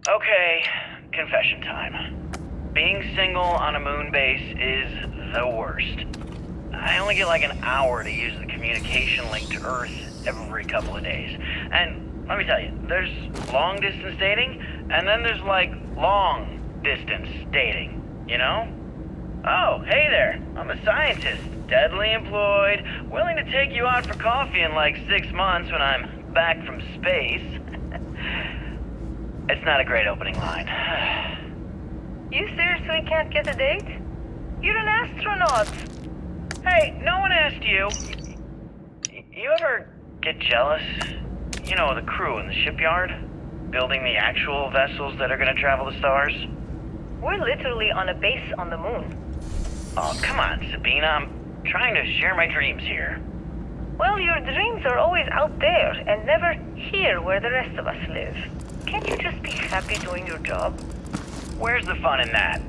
[SPEAKER 5] Okay, confession time. Being single on a moon base is the worst. I only get like an hour to use the communication link to Earth every couple of days. And let me tell you, there's long-distance dating, and then there's like long-distance dating, you know? Oh, hey there, I'm a scientist, deadly employed, willing to take you out for coffee in like 6 months when I'm back from space. It's not a great opening line.
[SPEAKER 16] You seriously can't get a date? You're an astronaut.
[SPEAKER 5] Hey, no one asked you. You ever get jealous? You know, the crew in the shipyard? Building the actual vessels that are gonna travel the stars?
[SPEAKER 16] We're literally on a base on the moon.
[SPEAKER 5] Oh, come on, Sabina. I'm trying to share my dreams here.
[SPEAKER 16] Well, your dreams are always out there and never here where the rest of us live. Can't you just be happy doing your job?
[SPEAKER 5] Where's the fun in that?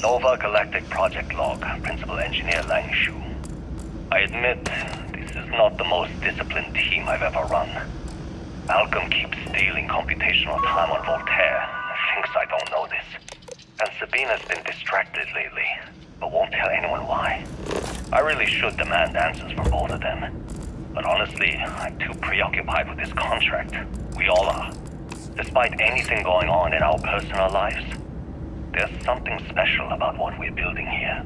[SPEAKER 4] Nova Galactic Project Log, Principal Engineer Lang Shu. I admit, this is not the most disciplined team I've ever run. Malcolm keeps stealing computational time on Voltaire and thinks I don't know this. And Sabina's been distracted lately, but won't tell anyone why. I really should demand answers from both of them. But honestly, I'm too preoccupied with this contract. We all are. Despite anything going on in our personal lives, there's something special about what we're building here.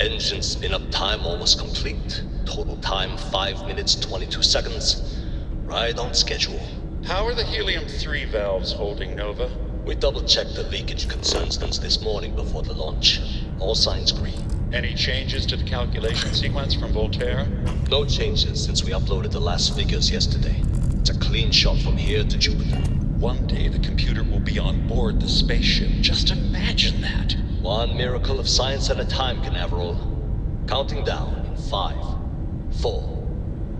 [SPEAKER 4] Engine spin-up time almost complete. Total time 5 minutes 22 seconds. Right on schedule.
[SPEAKER 6] How are the helium-3 valves holding, Nova?
[SPEAKER 4] We double-checked the leakage concerns this morning before the launch. All signs green.
[SPEAKER 6] Any changes to the calculation sequence from Voltaire?
[SPEAKER 4] No changes since we uploaded the last figures yesterday. It's a clean shot from here to Jupiter.
[SPEAKER 6] One day the computer will be on board the spaceship. Just imagine that.
[SPEAKER 4] One miracle of science at a time, Canaveral. Counting down in 5, 4,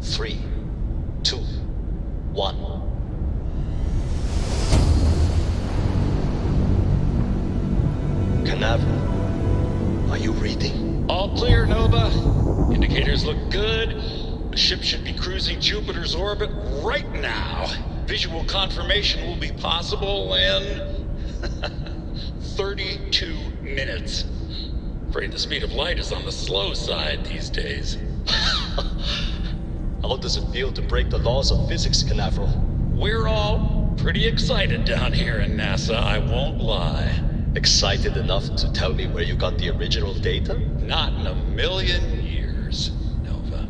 [SPEAKER 4] 3, 2, 1. Canaveral, are you reading?
[SPEAKER 6] All clear, Nova. Indicators look good. The ship should be cruising Jupiter's orbit right now. Visual confirmation will be possible in 32 minutes. Afraid the speed of light is on the slow side these days.
[SPEAKER 4] How does it feel to break the laws of physics, Canaveral?
[SPEAKER 6] We're all pretty excited down here in NASA, I won't lie.
[SPEAKER 4] Excited enough to tell me where you got the original data?
[SPEAKER 6] Not in a million years, Nova.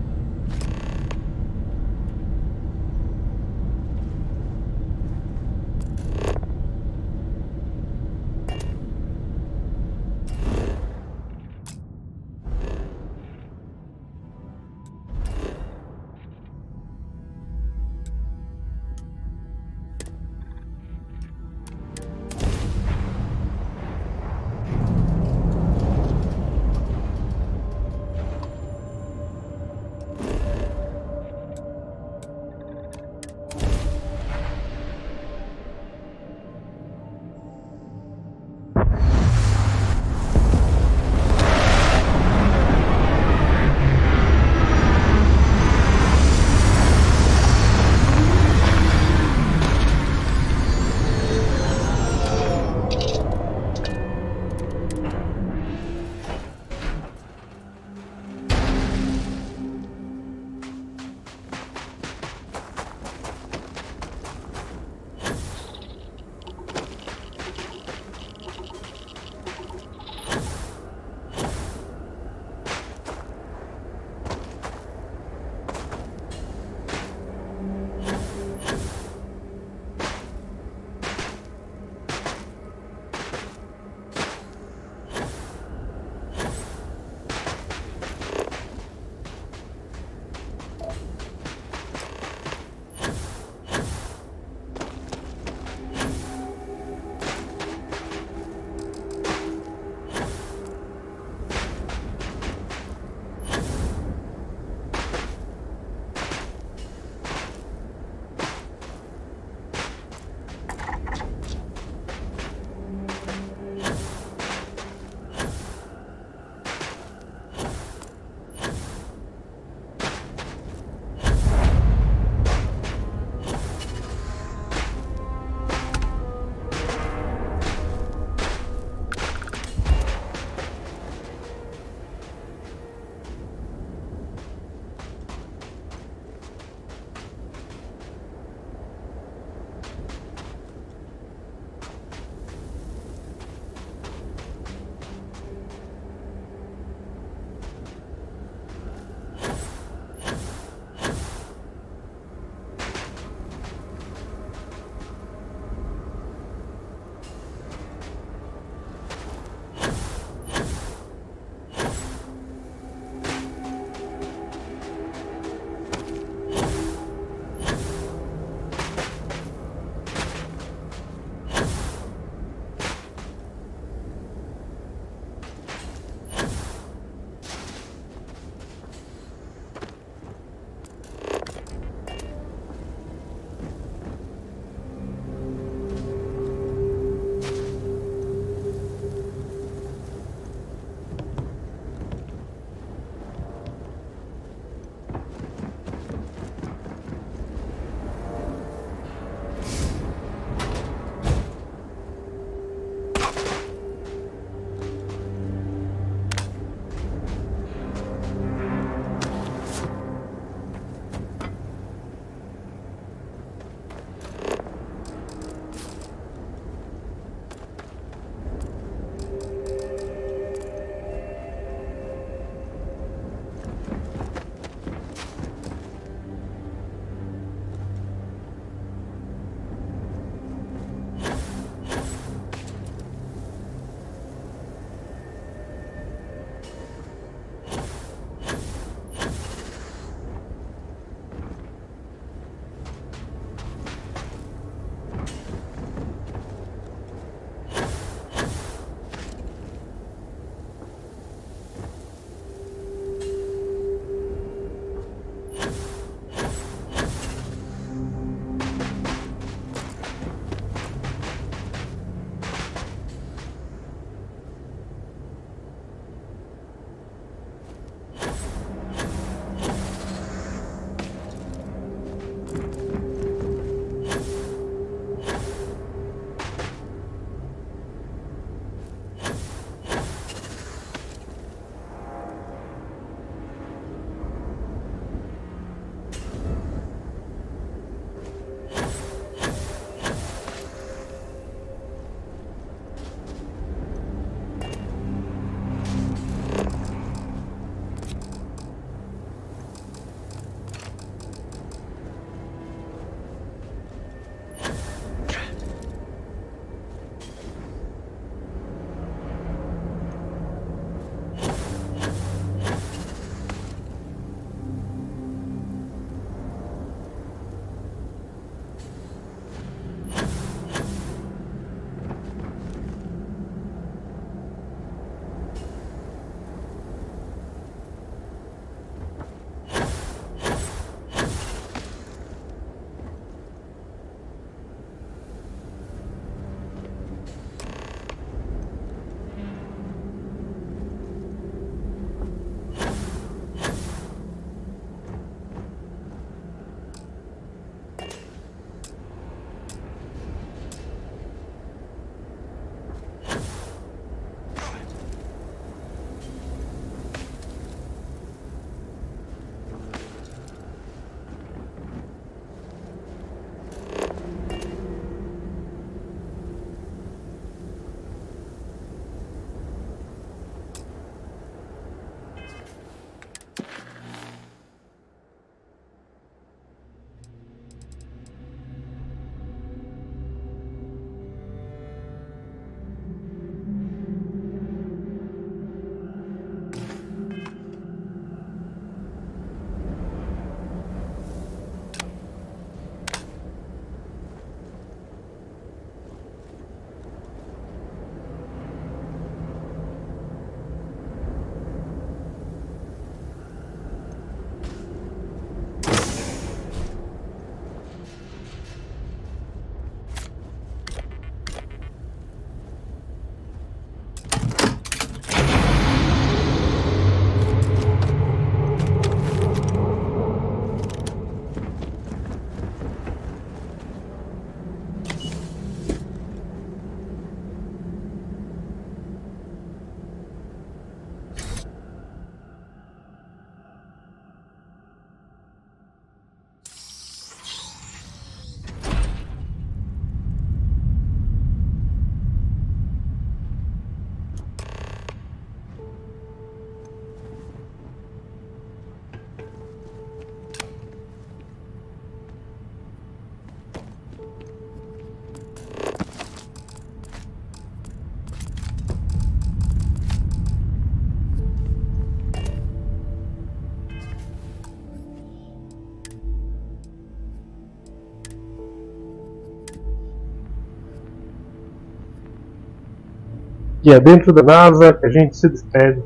[SPEAKER 10] E é dentro da NASA que a gente se despede.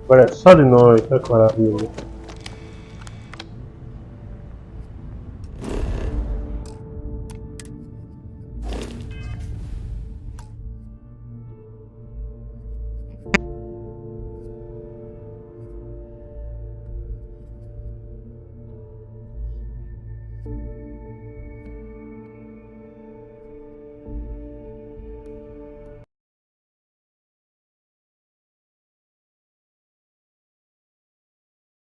[SPEAKER 10] Agora é só de noite, olha que maravilha.